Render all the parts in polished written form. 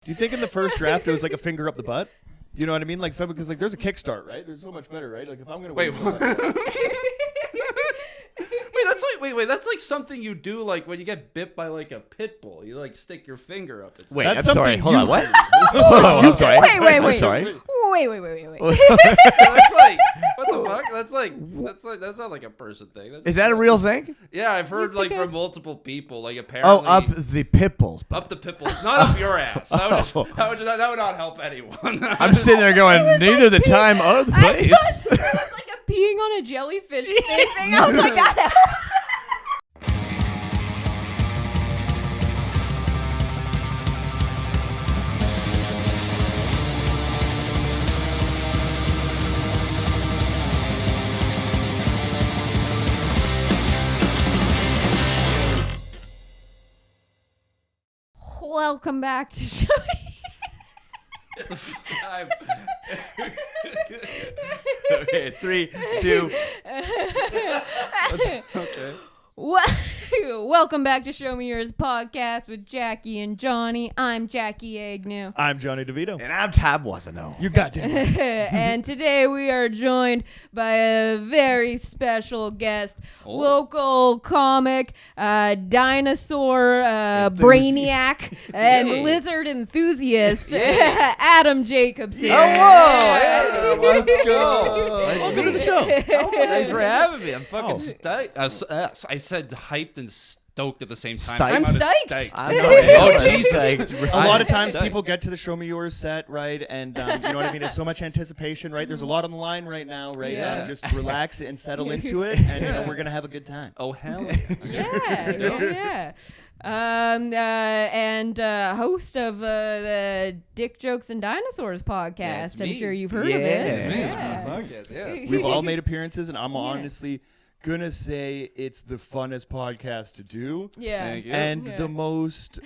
Do you think in the first draft it was like a finger up the butt? You know what I mean? Like because like there's a kickstart, right? There's so much better, right? Like if I'm gonna Wait, that's like something you do like when you get bit by like a pit bull. You like stick your finger up. Wait, That's I'm sorry. something Hold on. What? I'm sorry. Wait. I'm sorry. Wait. That's like what the fuck? That's not like a person thing. That's Is that a real thing? Yeah, I've heard like from multiple people. Like apparently. Oh, up the pit bulls. Up the pit bull, not up your ass. That would not help anyone. I'm sitting there going, neither the time or the place. It was like a peeing on a jellyfish thing. I was like, that helps. Welcome back to show. Okay, 3, 2. Okay. Welcome back to Show Me Yours podcast with Jackie and Jonny. I'm Jackie Agnew. I'm Johnny DeVito. And I'm Tab Wasano. You goddamn right. And today we are joined by a very special guest, local comic, dinosaur brainiac, and lizard enthusiast, Adam Jacobson. Hello! Let's go. Welcome to the show. Thanks for having me. I'm fucking stoked. I said hyped and stoked at the same time. I'm stoked. Oh, Jesus. A lot of times people get to the Show Me Yours set, right? And you know what I mean? There's so much anticipation, right? There's a lot on the line right now, right? Yeah. Just relax and settle into it, and you know, we're going to have a good time. Oh, hell Yeah. And host of the Dick Jokes and Dinosaurs podcast. it's I'm me. sure you've heard of it. Yeah. We've all made appearances, and I'm honestly gonna say it's the funnest podcast to do. Yeah. Thank you. And the most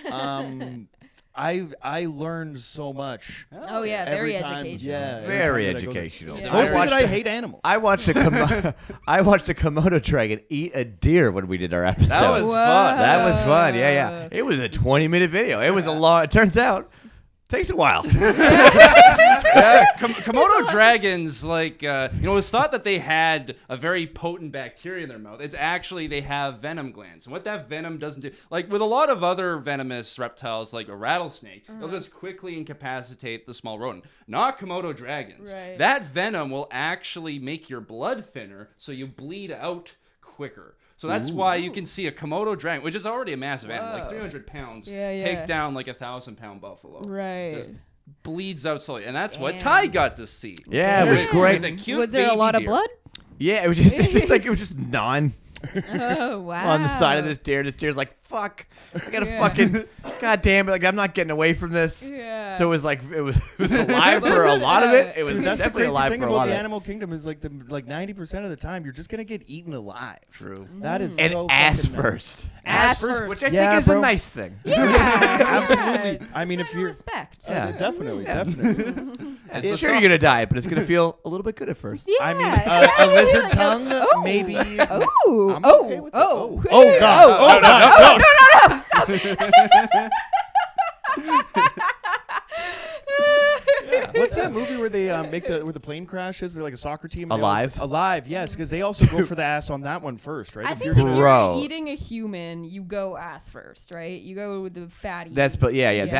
I learned so much. Oh yeah, very every time. educational. Yeah, every Very time that I go there. educational. Yeah. Mostly that I hate animals. I watched a Komodo dragon eat a deer when we did our episode. That was fun. That was fun. Yeah. It was a 20-minute video. It was a long. It turns out, takes a while. Komodo dragons, like, it was thought that they had a very potent bacteria in their mouth. It's actually, they have venom glands. And what that venom doesn't do, like with a lot of other venomous reptiles, like a rattlesnake, they'll just quickly incapacitate the small rodent. Not Komodo dragons. Right. That venom will actually make your blood thinner, so you bleed out quicker. So that's why you can see a Komodo dragon, which is already a massive animal, like 300 pounds, take down like a 1,000-pound buffalo. Right. Just bleeds out slowly, and that's what Ty got to see. Yeah, it was great. The cute Was there a baby lot of deer. blood? Yeah, it was just it was just non Oh wow. on the side of this deer. This deer's like, fuck. I gotta fucking, god damn it, like I'm not getting away from this. Yeah. So it was alive for a lot of it. It was Dude, that's the definitely crazy alive thing for a about lot the of it. animal kingdom is like 90% of the time you're just gonna get eaten alive. True. That is And so ass fucking nice. first. Ass first. Which I Yeah, think is bro. a nice thing. Absolutely. It's I a mean, sign if of you're respect. Yeah. definitely. It's sure you're gonna die, but it's gonna feel a little bit good at first. Yeah. I mean, a lizard tongue, maybe. Oh. I'm okay with that. Oh. Oh God. No. What's that movie where they where the plane crashes? They're like a soccer team. and they Alive? Alive, yes, because they also go for the ass on that one first, right? I If think you're- if Bro. you're eating a human, you go ass first, right? You go with the fatty. That Well,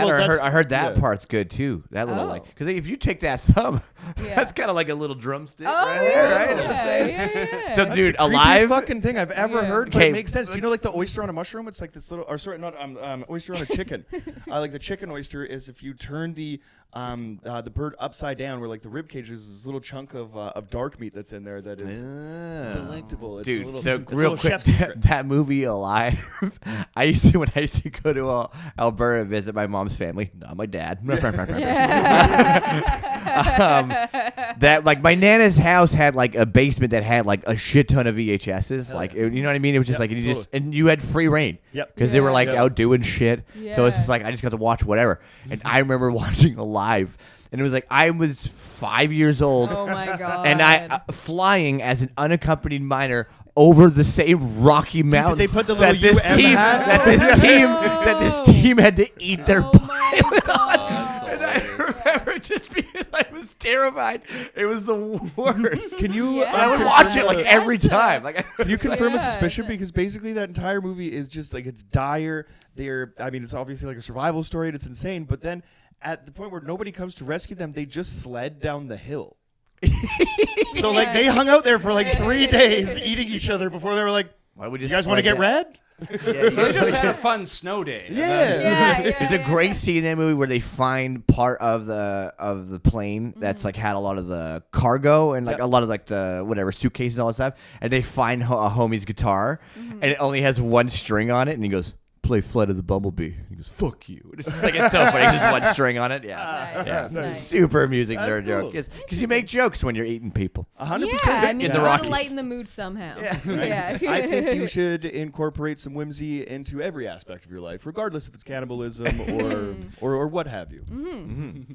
or that's- I heard that yeah. part's good too. That little Oh. because if you take that thumb, Yeah. that's kind of like a little drumstick Oh, right there, right? yeah. So, That's dude, the creepiest alive. fucking thing I've ever Yeah. heard, but Okay. it makes sense. Do you know like the oyster on a mushroom? It's like this little, or sorry, not oyster on a chicken. Like the chicken oyster is if you turn the bird upside down, where like the rib cage is this little chunk of dark meat that's in there that is delectable. It's a Dude, little, so it's a real little quick, chef's secret. that movie Alive. when I used to go to Alberta and visit my mom's family, not my dad. That like my nana's house had like a basement that had like a shit ton of VHSs. Like you know what I mean? It was just Yep, like totally. and you had free reign. Yep. Because they were like Yep. out doing shit. So it's Yeah. just like I just got to watch whatever. And I remember watching Alive, and it was like I was 5 years old. Oh my god. And I flying as an unaccompanied minor over the same Rocky Mountains. they put the that little this UM team hat that this team had to eat their Oh my god. terrified. It was the worst. Can you? Yeah. I would watch it like That's every time. Like, Can you confirm a Yeah. suspicion? Because basically that entire movie is just like it's dire. I mean, it's obviously like a survival story and it's insane. But then at the point where nobody comes to rescue them, they just sled down the hill. So like they hung out there for like 3 days eating each other before they were like, why would "You guys want to get red?" Yeah, So they just had a fun snow day. Yeah. There's a great scene in that movie where they find part of the plane that's like had a lot of the cargo and like Yep. a lot of like the whatever suitcases and all that stuff, and they find a homie's guitar and it only has one string on it, and he goes, "Play Flight of the Bumblebee." He goes, "Fuck you." It's just like it's so funny. It's just one string on it. Yeah, Nice, yeah. nice. Super amusing That's nerd joke. cool. Because you make jokes when you're eating people. 100%. Yeah, I mean, In the you gotta Rockies. lighten the mood somehow. Yeah. Yeah. I think you should incorporate some whimsy into every aspect of your life, regardless if it's cannibalism or what have you.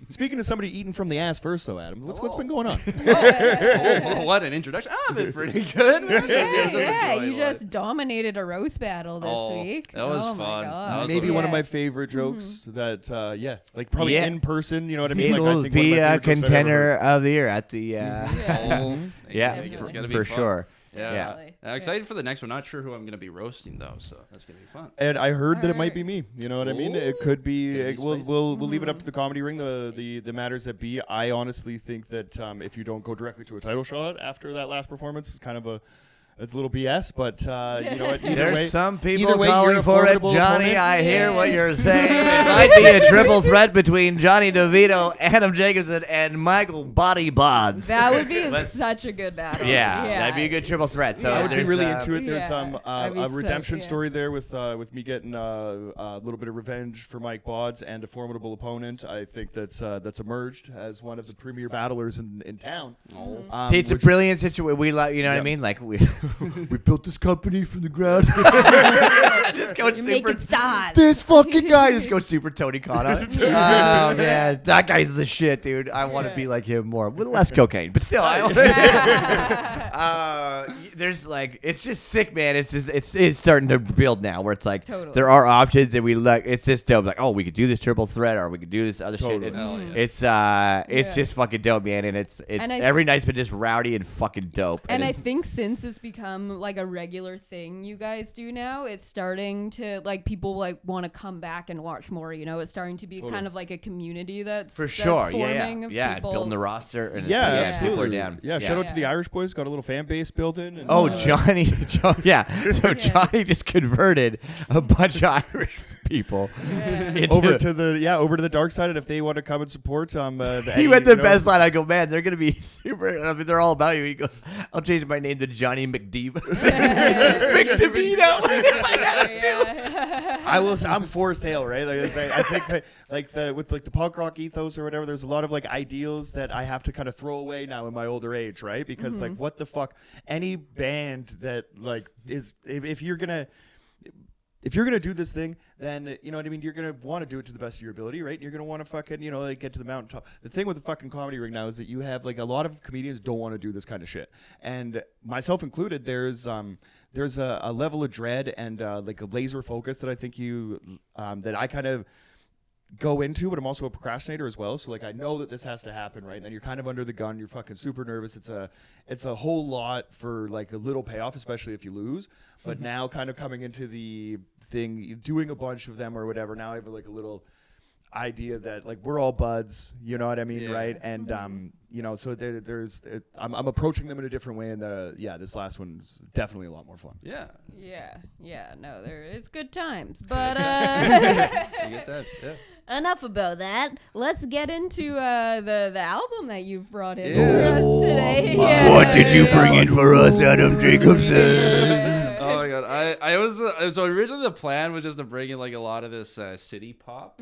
Speaking of somebody eating from the ass first, though, Adam, what's been going on? Oh, what an introduction. I've been pretty good. man. Yeah, Enjoy you life. just dominated a roast battle this week. That was oh fun. My God. That was Maybe one of Yeah. my favorite jokes that, like probably Yeah. in person, you know what I mean? It'll Like, I think one of be my a favorite jokes I've ever contender heard. of the year at the. Oh, Yeah, it's gonna be for fun. sure. Yeah. Definitely. I'm excited for the next one. Not sure who I'm going to be roasting though, so that's going to be fun. And I heard that it might Alright. be me. You know what I mean? It could be. It's gonna be We'll spicy. leave it up to the comedy ring. The matters that be. I honestly think that if you don't go directly to a title shot after that last performance, it's kind of it's a little BS. But you know what? Either There's way, some people either way, you're calling a for it, formidable Johnny. opponent. I hear Yeah. what you're saying. It might be a triple threat between Johnny DeVito, Adam Jacobson, and Michael Body Bods. That would be Let's- such a good battle. Yeah, that'd be a good triple threat. So I would be there's, really into it. There's Yeah, that'd be a so- redemption yeah. story there with me getting a little bit of revenge for Mike Bods and a formidable opponent. I think that's emerged as one of the premier battlers in town. See, it's a which- brilliant situation. We like, you know what I Yeah. mean? Like we we built this company from the ground. Just going You're super- making stars. This fucking guy just goes super Tony Khan on it. Oh man, that guy's the shit, dude. I want to be like him more with less cocaine, but still. There's like, it's just sick, man. It's starting to build now, where it's like Totally. there are options, and we like it's just dope. Like, oh, we could do this triple threat, or we could do this other Totally. shit. Hell yeah. It's Yeah. just fucking dope, man. And it's And I- every night's been just rowdy and fucking dope. And I it's- think since it's become like a regular thing you guys do now, it's starting to like people like want to come back and watch more. You know, it's starting to be kind of like a community that's for that's sure, forming of yeah, people. building the roster. And Yeah, people are absolutely. down. Yeah, shout out to the Yeah. Irish boys. Got a little fan base building. And, Oh, Johnny, yeah. So Johnny just converted a bunch of Irish people into over to the dark side, and if they want to come and support, he went the best line. I go, man, they're gonna be super. I mean, they're all about you. He goes, I'll change my name to Johnny McDeeve. McDeVito. I'm for sale, right? Like I say, I think that with the punk rock ethos or whatever, there's a lot of like ideals that I have to kind of throw away now in my older age, right? Because like what the fuck, any band that like is if you're gonna do this thing, then you know what I mean. You're gonna want to do it to the best of your ability, right? And you're gonna want to fucking like get to the mountaintop. The thing with the fucking comedy ring now is that you have like a lot of comedians don't want to do this kind of shit, and myself included. There's a level of dread and like a laser focus that I think that I kind of go into, but I'm also a procrastinator as well. So like I know that this has to happen, right? And then you're kind of under the gun. You're fucking super nervous. It's a whole lot for like a little payoff, especially if you lose. But now, kind of coming into the thing, doing a bunch of them or whatever. Now I have like a little idea that like we're all buds, you know what I mean, Yeah. right? And so I'm approaching them in a different way. And this last one's definitely a lot more fun. Yeah. Yeah, no, it's good times. But You get that? Yeah. enough about that. Let's get into the album that you've brought in Yeah. for us today. What did you bring in for us, Adam Jacobson? Oh my god! I was so originally the plan was just to bring in like a lot of this city pop.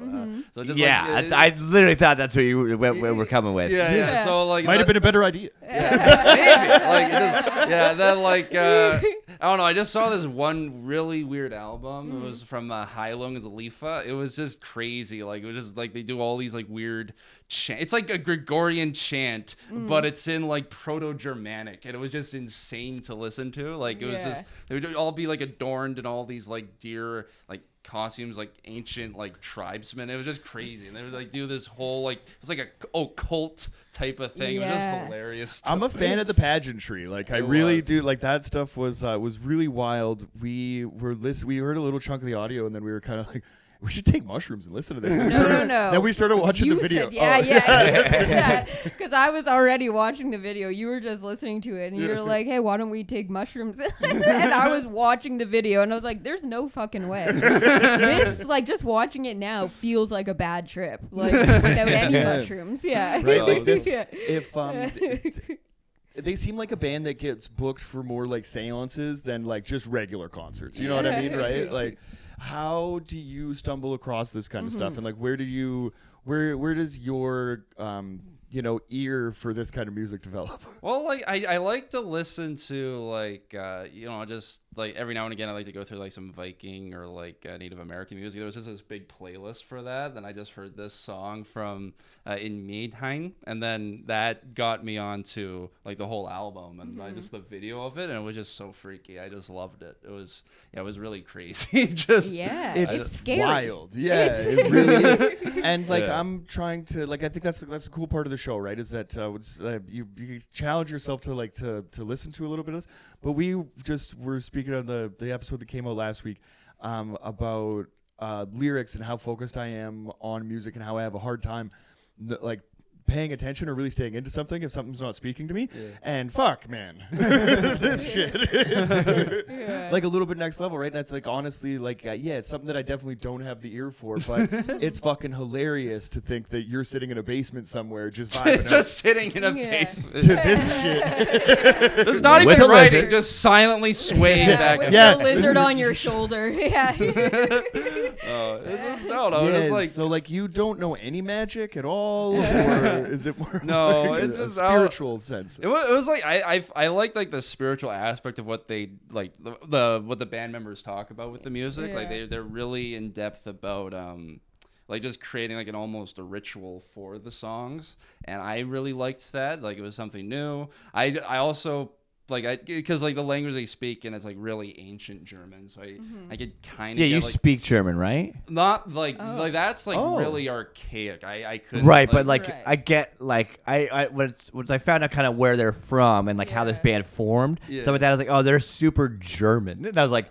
So just Yeah, like, I literally thought that's what you were coming with. yeah. So like Might have been a better idea. maybe like it just, yeah. Then like I don't know. I just saw this one really weird album. It was from Heilung as a Lifa. It was just crazy. Like it was just like they do all these like weird chant. It's like a Gregorian chant, but it's in like Proto-Germanic, and it was just insane to listen to. Like it was Yeah. just they would all be like adorned in all these like deer like costumes, like ancient like tribesmen. It was just crazy, and they would like do this whole like it was like a cult type of thing. It was just hilarious stuff. I'm a fan of the pageantry. Like I really do. Like that stuff was really wild. We heard a little chunk of the audio, and then we were kind of like, we should take mushrooms and listen to this. No. Then we started watching the video. Yeah. Because I was already watching the video. You were just listening to it, and you were like, "Hey, why don't we take mushrooms?" And I was watching the video, and I was like, "There's no fucking way." This, like, just watching it now feels like a bad trip, like without any mushrooms. Yeah. Right. Like this. If they seem like a band that gets booked for more like seances than like just regular concerts. You know what I mean, right? Like. How do you stumble across this kind of stuff, and like where does your ear for this kind of music develop? Well, like I like to listen to like just like every now and again I like to go through like some Viking or like Native American music. There was just this big playlist for that. Then I just heard this song from in Heilung, and then that got me onto like the whole album and just the video of it, and it was just so freaky. I just loved it. It was really crazy. It's scary. Wild. Yeah, it really is. And like I'm trying to like I think that's a cool part of the show, right? Is that you challenge yourself to like to listen to a little bit of this. But we just were speaking on the episode that came out last week about lyrics and how focused I am on music and how I have a hard time like paying attention or really staying into something if something's not speaking to me. And fuck, man, this shit is like a little bit next level, right? And it's like honestly like it's something that I definitely don't have the ear for, but it's fucking hilarious to think that you're sitting in a basement somewhere just vibing just sitting in a basement to this shit. There's not even writing, just silently swaying back with and the lizard on your shoulder. It's like so like you don't know any magic at all, or is it more no, like it's just spiritual sense? It was like I like the spiritual aspect of what they like what the band members talk about with the music. Like they're really in depth about like just creating like an almost a ritual for the songs, and I really liked that. Like it was something new. I also because like the language they speak and it's like really ancient German, so I could kind of you speak German, right? Not like that's like really archaic. I couldn't but like I get like I when I found out kind of where they're from and like how this band formed, some of that I was like, oh, they're super German, and I was like,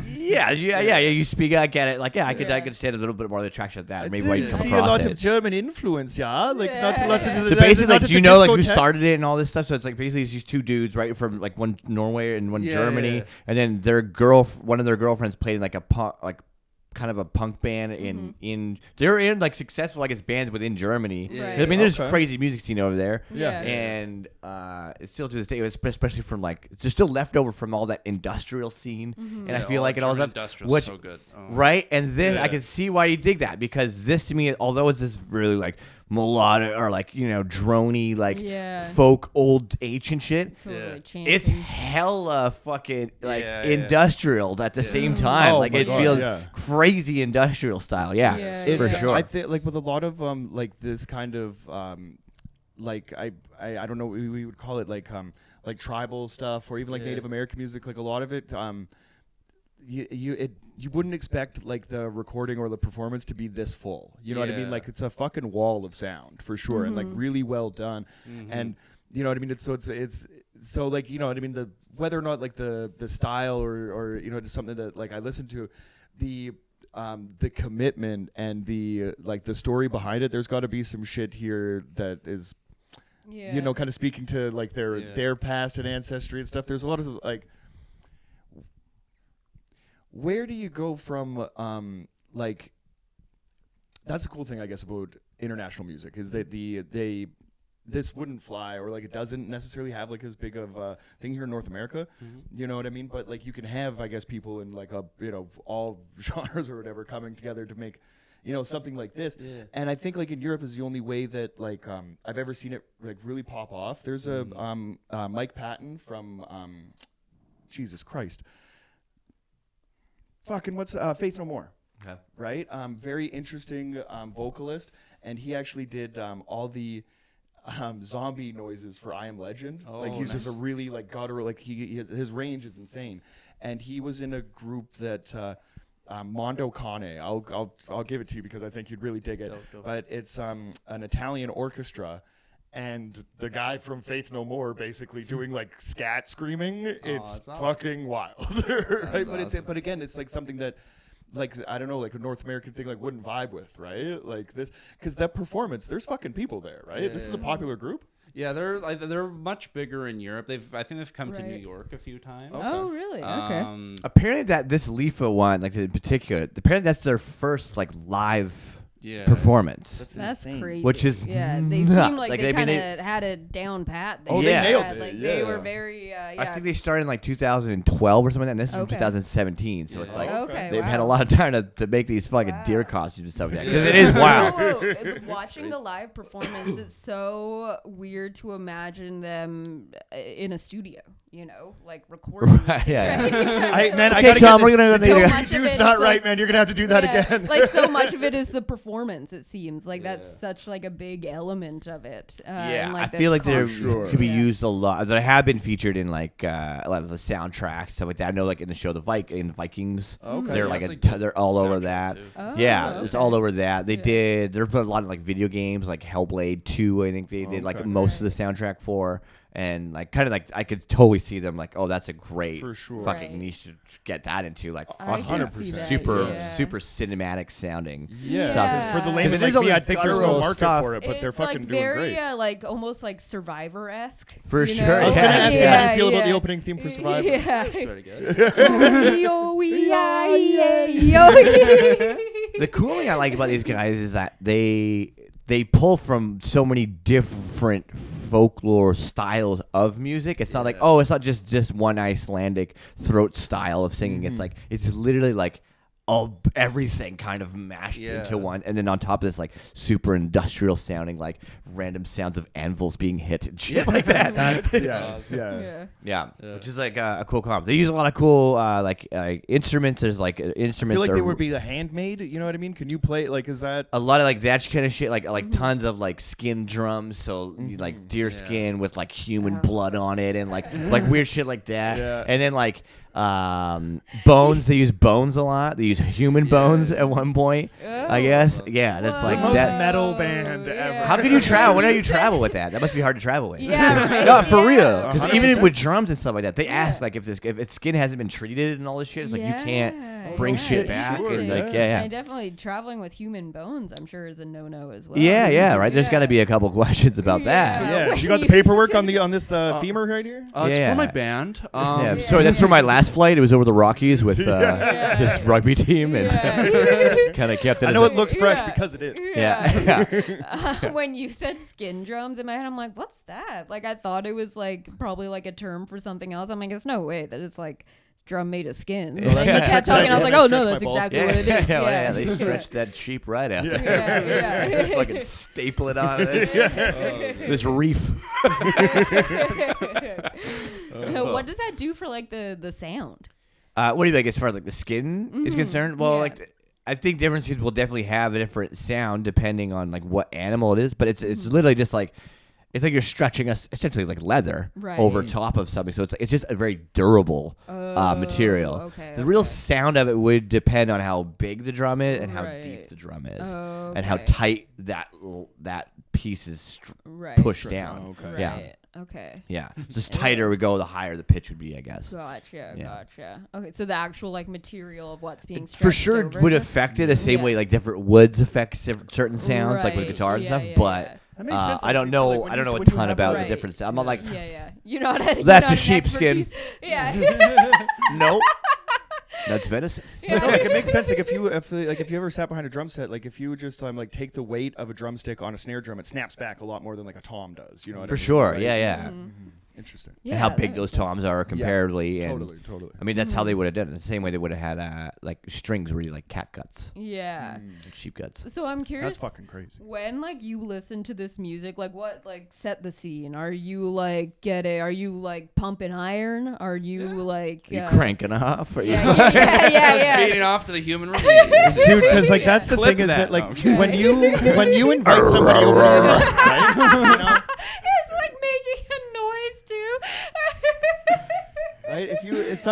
you speak, I get it, like I could understand a little bit more of the attraction of that. Maybe why you come see across a lot it. of German influence, like lots of So basically, like, do you know like who started it and all this stuff? So it's like basically it's these two dudes, right, from like one Norway and one Germany, and then one of their girlfriends played in like a punk, like kind of a punk band in they're in like successful like it's bands within Germany. I mean there's crazy music scene over there, and it's still to this day, especially from like it's just still left over from all that industrial scene, and I feel like it all stuff which so good. Right, and this I can see why you dig that, because this to me, although it's this really like melodic or like droney like folk old ancient shit, it's hella fucking like industrial at the same time. Like it feels crazy industrial style. For sure. I think like with a lot of like this kind of like I don't know, we would call it like tribal stuff or even like Native American music, like a lot of it you wouldn't expect like the recording or the performance to be this full. You know what I mean? Like it's a fucking wall of sound for sure, and like really well done. And you know what I mean? It's so like you know what I mean? The whether or not like the style or just something that like I listen to, the commitment and the like the story behind it. There's got to be some shit here that is kind of speaking to like their past and ancestry and stuff. There's a lot of like. Where do you go from, like, that's a cool thing, I guess, about international music, is that this wouldn't fly, or, like, it doesn't necessarily have, like, as big of a thing here in North America, you know what I mean? But, like, you can have, I guess, people in, like, all genres or whatever coming together to make, something like this. And I think, like, in Europe is the only way that, like, I've ever seen it, like, really pop off. There's a Mike Patton from, Jesus Christ. Fucking what's Faith No More, right? Very interesting vocalist, and he actually did all the zombie noises for I Am Legend. Oh, Like he's just a nice. really like guttural. Like his range is insane, and he was in a group that. Mondo Cane. I'll give it to you because I think you'd really dig it. Go. But it's an Italian orchestra, and the guy from Faith No More basically doing like scat screaming. It's that's awesome. fucking wild, right? But awesome. but again, it's like something that. Like I don't know, like a North American thing, like wouldn't vibe with, right? Like this, because that performance, there's fucking people there, right? This is a popular group. Yeah, they're much bigger in Europe. I think they've come to New Right. York a few times. Oh, really? Okay. Apparently, that this Lifa one, like in particular, apparently that's their first like live Yeah. performance. That's insane. crazy. Which is yeah, they nuts. seemed like, Like, they I mean, kind they- of had it down pat. Oh, they nailed it, Like they yeah. were very. Yeah. I think they started in like 2012 or something, and this is from Okay. 2017. So it's Yeah. like Okay, they've had a wow. lot of time to make these fucking Wow. deer costumes and stuff like that. Because it is wild. Whoa. Watching the live performance, it's so weird to imagine them in a studio. You know, like recording. Right, yeah. I Okay, gotta Tom, get we're gonna this. go So to- much of Dude's it not is right, like- man. You're gonna have to do that Yeah, again. Like so much of it is the performance. It seems like that's such like a big element of it. Yeah, and, like, I the feel like they Sure. could be Yeah. used a lot. They have been featured in like a lot of the soundtracks, stuff like that. I know, like in the show in Vikings, Okay. they're Yeah, like it's like they're all over soundtrack, that. too. Oh, Yeah, it's all okay. over that. They Yeah. did. There's a lot of like video games, like Hellblade 2. I think they did like Okay. most of the soundtrack for, and like kind of like I could totally see them like, oh, that's a great For sure. fucking Right. niche to get that into, like I fucking can see that, super yeah. super cinematic sounding. Yeah, stuff. 'cause for the Yeah. layman 'Cause it like is all me, I this think there's no guttural market stuff. for it, but they're It's fucking like doing very, great. like almost like Survivor-esque. For you sure, know? I was gonna Yeah. ask you Yeah, how you feel about the yeah. opening theme for Survivor. Yeah. Pretty good. The cool thing I like about these guys is that they pull from so many different folklore styles of music. It's not like, oh, it's not just one Icelandic throat style of singing. It's like it's literally like everything kind of mashed into one, and then on top of this, like super industrial sounding, like random sounds of anvils being hit and shit like that. That's Yeah. Yeah, which is like a cool comp. They use a lot of cool like instruments. There's like I instruments. feel like are they would be handmade. You know what I mean? Can you play? Like, is that? a lot of like that kind of shit, like tons of like skin drums, so like deer skin with like human blood on it, and like weird shit like that. Yeah. And then like bones. They use bones a lot. They use human bones at one point, I guess. Yeah, that's The like most that. metal band ever. How can you travel? When do you travel with that? That must be hard to travel with. Yeah, right, No, for yeah. real. Because even 100%. with drums and stuff like that, they ask Yeah. like if its skin hasn't been treated and all this shit, it's like you can't Yeah, bring yeah, shit back. sure, And yeah. like yeah. And definitely traveling with human bones, I'm sure, is a no-no as well. Yeah, right. There's Yeah. got to be a couple questions about that. Yeah, When you got the you paperwork said- on this femur right here. It's Yeah. for my band. Yeah, sorry, that's for my last flight. It was over the Rockies with this rugby team, and Yeah. kind of kept it. I as know a- it looks fresh Yeah. because it is. Yeah, When you said skin drums in my head, I'm like, what's that? Like, I thought it was like probably like a term for something else. I'm like, there's no way that it's like drum made of skins. And then you that's kept trick talking, I was that like, oh stretch no, my that's balls. exactly yeah, what it is. yeah, they stretched that sheep right out there. Yeah, yeah. Just fucking staple it on this reef. What does that do for like the sound? What do you think as far as like the skin is concerned? Well, yeah. like I think different skins will definitely have a different sound depending on like what animal it is, but it's literally just like. It's like you're stretching essentially like leather over Right. top of something, so it's just a very durable material. okay, The real okay. sound of it would depend on how big the drum is and how Right. deep the drum is, Oh, and how okay. tight that piece is Right. pushed down. Okay. Yeah. Right. Okay. Yeah, just tighter we go, the higher the pitch would be, I guess. Gotcha. Yeah. Gotcha. Okay, so the actual like material of what's being For stretched sure over would this? affect it the same Yeah. way like different woods affect certain sounds, like with Right. guitars Yeah, and stuff. yeah, but yeah. That makes sense, I don't actually, know. too, like, when I don't you- know a when you ton have about a- the Right. different sounds. I'm like, Yeah. You're not. You're That's not a an sheepskin. expertise. Yeah. nope, that's venison. No, like it makes sense. Like if you ever sat behind a drum set, like if you would just like take the weight of a drumstick on a snare drum, it snaps back a lot more than like a tom does. You know what I For mean? sure. Right? Yeah. Interesting. And how that big makes those sense. toms are comparatively. And Totally. I mean, that's how they would have done it. The same way they would have had like strings where you like cat guts, Yeah. like sheep guts. So I'm curious. That's fucking crazy. When like you listen to this music, like what like set the scene? Are you like Are you like pumping iron? Are you like Are you cranking off? Or Yeah. Beating off to the human reviews. Dude, because like that's the Clip thing is that. that like No. when you invite somebody over, right? You know?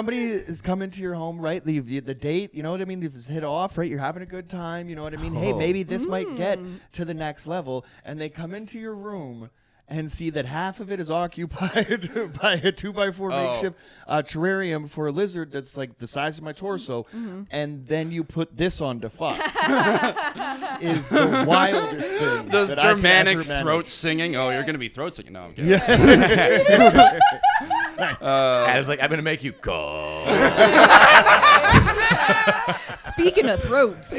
somebody is coming to your home, right? The date, you know what I mean? You've hit off, right? You're having a good time, you know what I mean? Hey, maybe this might get to the next level, and they come into your room and see that half of it is occupied by a 2x4 makeshift terrarium for a lizard that's like the size of my torso, and then you put this on to fuck. Is the wildest thing. Does that I Germanic can ever throat manage. singing? Oh, you're gonna be throat singing. No, I'm kidding. Yeah. Adam's like, I'm gonna make you go. Speaking of throats.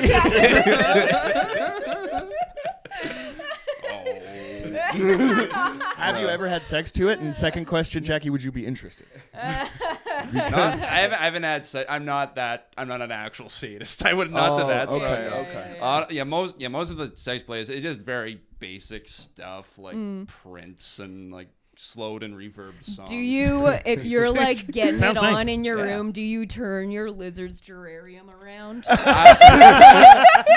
Have you ever had sex to it? And second question, Jackie, would you be interested? Because I haven't had sex. I'm not an actual sadist. I would not do that. Okay. Most of the sex plays, it's just very basic stuff like Prince and like slowed and reverbed songs. Do you, if you're like getting it Sounds on nice. in your room, do you turn your lizard's terrarium around?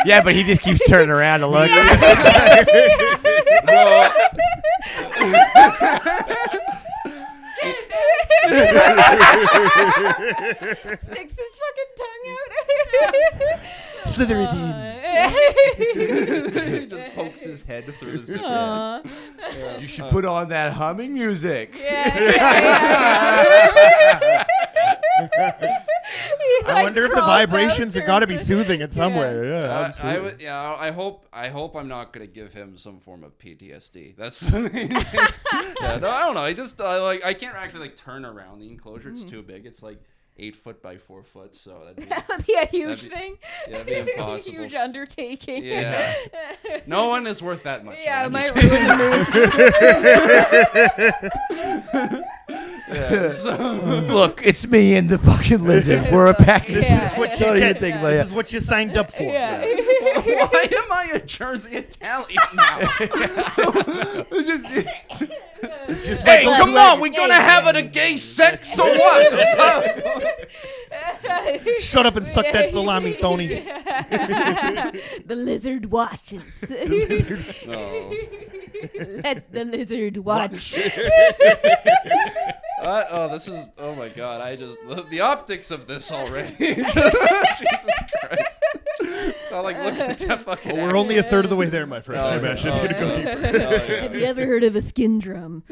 Yeah, but he just keeps turning around to look. Sticks his fucking tongue out. Slithery He just pokes his head through the zipper. You should put on that humming music. I wonder if the vibrations have got to be soothing in some way. Yeah, absolutely. I hope I'm not gonna give him some form of PTSD. That's the main thing. I don't know. I can't actually like turn around the enclosure. It's too big. It's like 8 foot by 4 foot. So That'd be a huge thing. Yeah, that'd be impossible. Huge undertaking. Yeah. No one is worth that much. Yeah, it might ruin the mood. Look, it's me and the fucking lizard. We're a pack. This is what you get. This is what you signed up for. Yeah. Why am I a Jersey Italian now? It's just Hey, come on, we're gonna have a gay sex, so what? Shut up and suck that salami, Tony. The lizard watches. No. Let the lizard watch. This is, oh my god, the optics of this already. Jesus Christ. So like, look at that fucking Well, we're only a third of the way there, my friend. I'm actually just going to go deeper. Have you ever heard of a skin drum?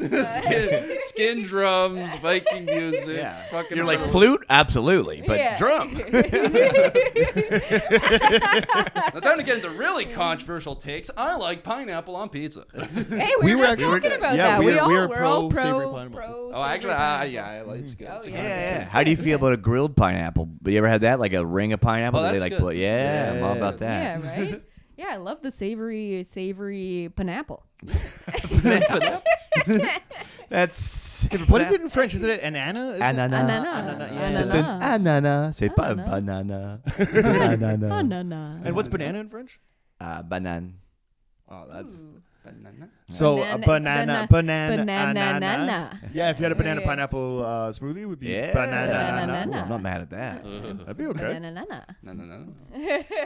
skin drums, Viking music. Yeah. Fucking You're like flute? Absolutely. But Yeah. drum. Now time to get into really controversial takes. I like pineapple on pizza. Hey, we were just talking about that. we're all pro savory pro. pineapple. Oh, actually, yeah, it's good. Oh, It's yeah. good. Yeah. How do you feel about a grilled pineapple? You ever had that? Like a ring of pineapple? Oh, that that's they like good. put. Yeah, I'm all about that. Yeah, right? Yeah, I love the savory pineapple. That's What is it in French? Is it anana? Anana. Anana. Anana. C'est pas Anana. banana. Banana. Banana. And what's banana in French? Banane. Oh, that's... Banana. So Banana, a banana, Banana. Yeah, if you had a banana Yeah. pineapple smoothie, it would be Yeah. banana. Ooh, I'm not mad at that. That'd be okay. Banana. No.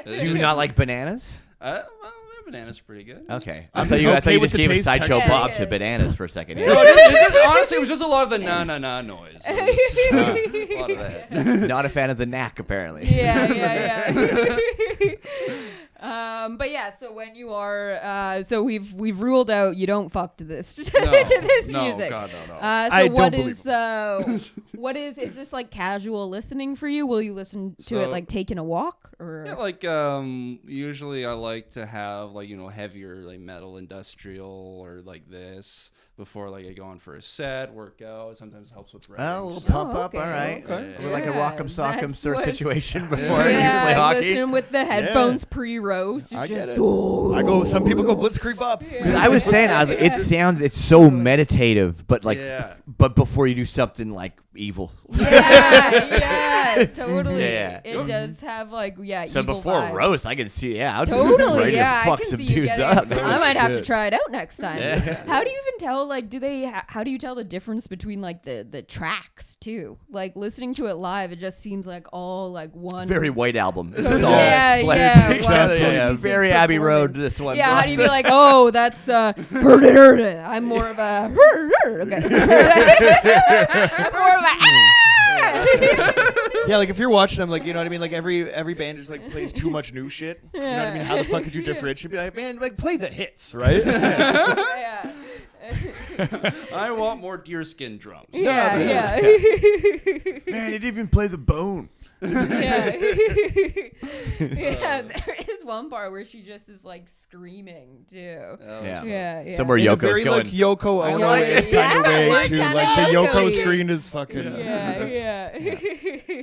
Do you not like bananas? Well, bananas are pretty good. Okay. I thought you Okay just with the gave a taste, sideshow texture. Bob Yeah. to bananas for a second. No, honestly, it was just a lot of the na noise. It was, a lot of that. Not a fan of the knack, apparently. Yeah. But yeah, so when you are, so we've ruled out you don't fuck to this to this no, music. God, no. So I don't believe what is this like casual listening for you? Will you listen to it So- like taking a walk or? Yeah, like usually I like to have like heavier like metal industrial or like this before like I go on for a set workout. Sometimes it helps with writing. Well, a little so- pump up, okay. all right. Okay. A little like a Yeah, rock'em sock'em that's sort of what- situation before Yeah, you play hockey. listening with the headphones pre-roast. I get just, it. I go. Some people go blitzkrieg up. 'Cause I was saying, it's so meditative, but like, Yeah. but before you do something like evil. Yeah, totally. Yeah. It does have like So evil before vibes. roast, I can see, I'd be Totally, ready yeah. to I fuck can some see you dudes getting. up. I might have to shit. try it out next time. Yeah. How do you even tell? Like, how do you tell the difference between like the tracks too? Like listening to it live, it just seems like all like one. Very white album. Yeah, It's all yeah, blended one together. Yeah, cohesive very Abbey Road. performance. This one. Yeah, how do you be was. like, oh, that's heard it. I'm more of a okay. I'm more of a Yeah, like if you're watching them, like, you know what I mean? Like every band just like plays too much new shit. You know what I mean? How the fuck could you differentiate? Be like, man, like play the hits, right? Yeah. I want more deerskin drums. Yeah. Man, he didn't even play the bone. Yeah. Yeah, there is one part where she just is like screaming too. Oh, Yeah. Somewhere In a Yoko's very going. like Yoko Ono like is it. kind of Yeah, way it's too. kinda Like the Yoko ugly. screen is fucking. Yeah.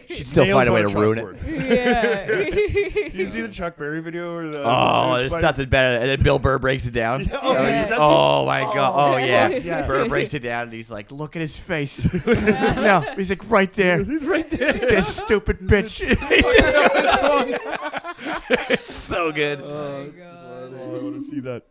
She'd still nails find a way on to ruin it. chalkboard. Yeah. You see the Chuck Berry video? Or the, Oh, it's there's funny. nothing better. And then Bill Burr breaks it down. Oh, Yeah. does he? Oh my god! Oh yeah. Yeah. Burr breaks it down and he's like, "Look at his face." No, he's like, "Right there." He's right there. This stupid bitch. This song. It's so good. Oh, my God. I want to see that.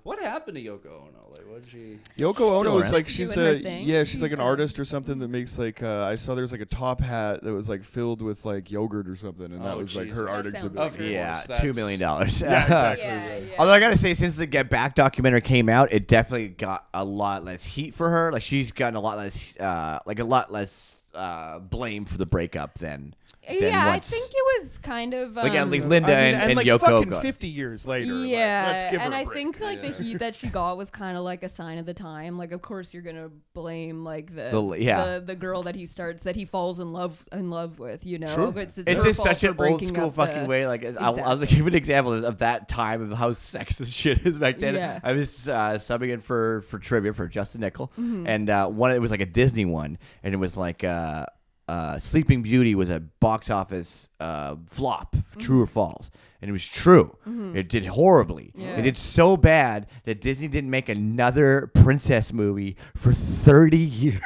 What happened to Yoko Ono? Like, what did she? Yoko Ono is around. like She's she's doing her a thing. she's like an artist or something that makes like I saw there's like a top hat that was like filled with like yogurt or something, and that Oh, was like Jesus. her That art sounds exhibit. Of Yeah, course, that's- $2 million. Yeah, exactly. Yeah. Although I gotta say, since the Get Back documentary came out, it definitely got a lot less heat for her. Like she's gotten a lot less blame for the breakup than Yeah, once. I think it was kind of Like at least I Linda mean, and like Yoko fucking got- 50 years later. yeah, like, let's give and her a I break. think like the heat that she got was kind of like a sign of the time. Like, of course, you're gonna blame like the girl that he falls in love with. You know, Sure. it's It's her just fault such for an old breaking school up fucking way. Like I'll give an example of that time of how sexist shit is back then. Yeah. I was subbing in for trivia for Justin Nickel, Mm-hmm. and it was like a Disney one, and it was like Sleeping Beauty was a box office flop, true or false, and it was true. It did horribly. Yeah. It did so bad that Disney didn't make another princess movie for 30 years.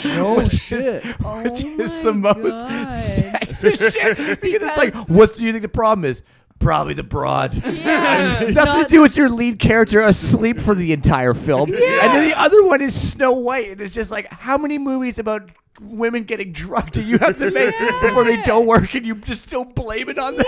No shit. Oh Which is my the most God. sexist shit. Because it's like, Because- what do you think the problem is? Probably the broads. Yeah, Nothing to do with your lead character asleep for the entire film. And then the other one is Snow White. And it's just like, how many movies about women getting drugged do you have to make before they don't work and you just still blame it on them?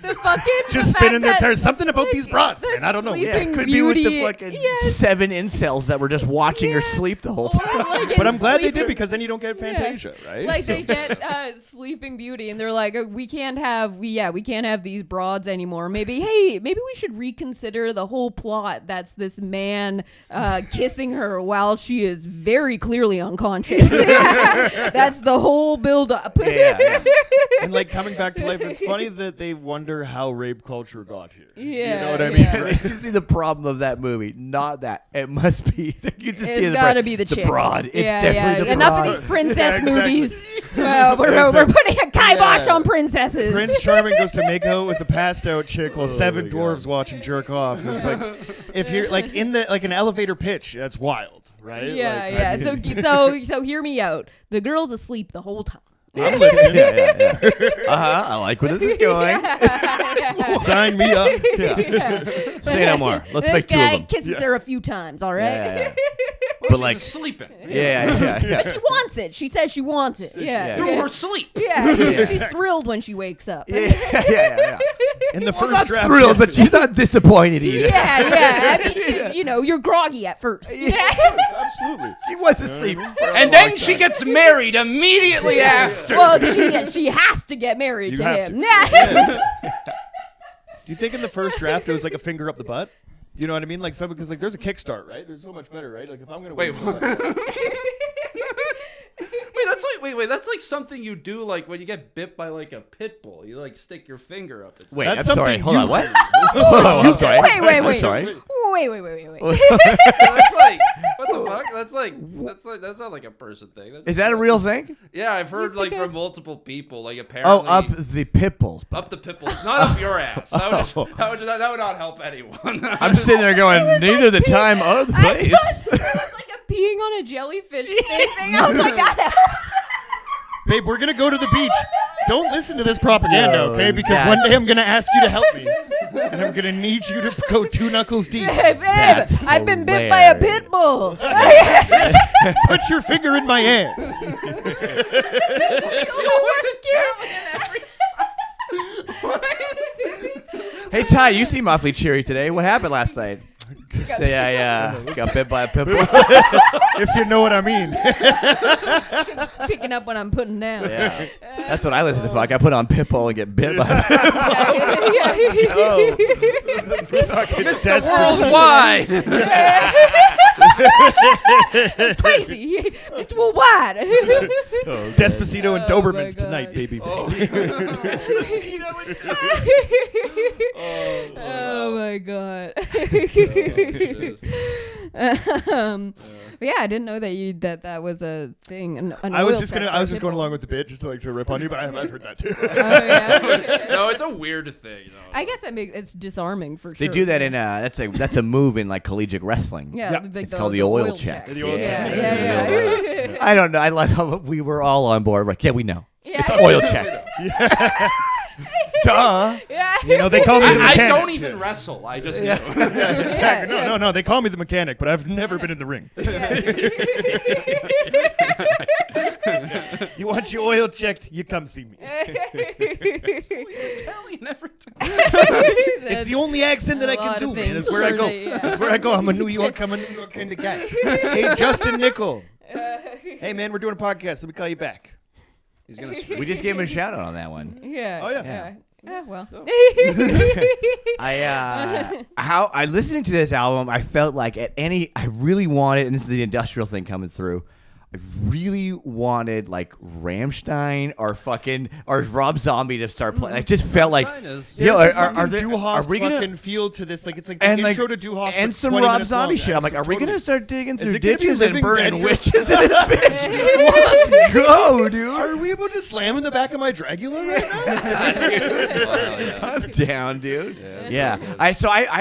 The fucking Just the spinning fact there. that, There's something about like, these broads, that man. I don't know. Yeah, Sleeping it could be with the Beauty- fucking yes. 7 incels that were just watching her sleep the whole Or, time. like, But in I'm glad they Sleeping- did because then you don't get Fantasia, right? Like So- they get Sleeping Beauty, and they're like, we can't have these broads anymore. Maybe we should reconsider the whole plot. That's this man kissing her while she is very clearly unconscious. That's the whole build up. Yeah. and like coming back to life, it's funny that they wonder how rape culture got here. You Yeah, know what I mean? yeah. This is the problem of that movie. Not that. It must be. You just see It's the gotta be the chick. broad. It's yeah, definitely the Enough broad. of these princess Yeah, exactly. movies. We're putting a kibosh Yeah. on princesses. Prince Charming goes to make out with the passed out chick while Oh seven my dwarves watch him jerk off. It's like if you're like in the like an elevator pitch, that's wild, right? Yeah, Like, yeah. So hear me out. The girl's asleep the whole time. I'm listening. Yeah. I like where this is going. Sign me up. Say no more. Let's This make 2 guy of them. kisses her a few times, all right? Yeah. But But like, she's sleeping yeah. But she wants it. She says she wants it. Yeah. through her sleep. Yeah. She's thrilled when she wakes up. Yeah. In the Well, first not draft, thrilled, but she's not disappointed either. Yeah. I mean, she's, you're groggy at first. Yeah. absolutely. She was asleep. And then she gets married immediately after. Well, she has to get married You to have him. to. Yeah. Do you think in the first draft it was like a finger up the butt? You know what I mean? Like some because like there's a kickstart, right? There's so much better, right? Like if I'm gonna Wait, win, that's like something you do like when you get bit by like a pit bull. You like stick your finger up its Wait, That's I'm sorry. something Hold you on. What? Whoa, I'm sorry. Wait. I'm sorry. Wait. That's like what the fuck? That's not like a person thing. That's Is that a real thing? Yeah, I've heard Used to like go- from multiple people. Like apparently. Oh, up the pit bulls. Up the pit bull, not up your ass. That would not help anyone. I'm sitting there going, neither the time or the I place. thought it was like a peeing on a jellyfish stick thing. I was like, that helps. babe, we're gonna go to the beach. Don't listen to this propaganda, No, okay? Because that's- one day I'm gonna ask you to help me, and I'm gonna need you to go 2 knuckles deep. Babe, That's I've been bit by a hilarious. pit bull. Put your finger in my ass. Hey, Ty, you seem awfully cheery today. What happened last night? Yeah. Got bit by a pitbull. If you know what I mean. Picking up what I'm putting down. Yeah. That's what I listen to. Fuck, I put on pitbull and get bit by a Mr. Worldwide. That's crazy. Mr. Worldwide. Despacito and Oh, Dobermans my tonight, God. baby. Oh my god. But yeah, I didn't know that that was a thing. I was just going along with the bit just to rip on you, but I've heard that too. Oh, yeah. No, it's a weird thing. Though. I guess it's disarming for sure. They do that in that's a move in like collegiate wrestling. Yeah, Yep. like It's called the oil check. The oil check. Yeah. I don't know. I like how we were all on board. Like, yeah, we know. Yeah. It's oil check. Duh. Yeah. You know, they call me the I mechanic. don't even wrestle. I just know. Exactly. No. They call me the mechanic, but I've never been in the ring. You want your oil checked? You come see me. Italian every time. It's the only accent that I can do, man. That's where I go. That's where I go. I'm a New York kind of guy. Hey, Justin Nickel. Hey, man, we're doing a podcast. Let me call you back. He's gonna. We just gave him a shout out on that one. Yeah. Oh, yeah. Well. I listening to this album, I felt like I really wanted, and this is the industrial thing coming through. I really wanted like Rammstein or Rob Zombie to start playing. I just felt like, Yo, are we we gonna gonna feel to this? Like it's like the and intro like to Duhast and but some 20 Rob minutes Zombie long. shit? I'm like, are we Totally. gonna start digging Is through it gonna be ditches and Living burning Dead? witches in this bitch? Let's go, dude. Are we able to slam in the back of my Dragula right now? I'm down, dude. Yeah. I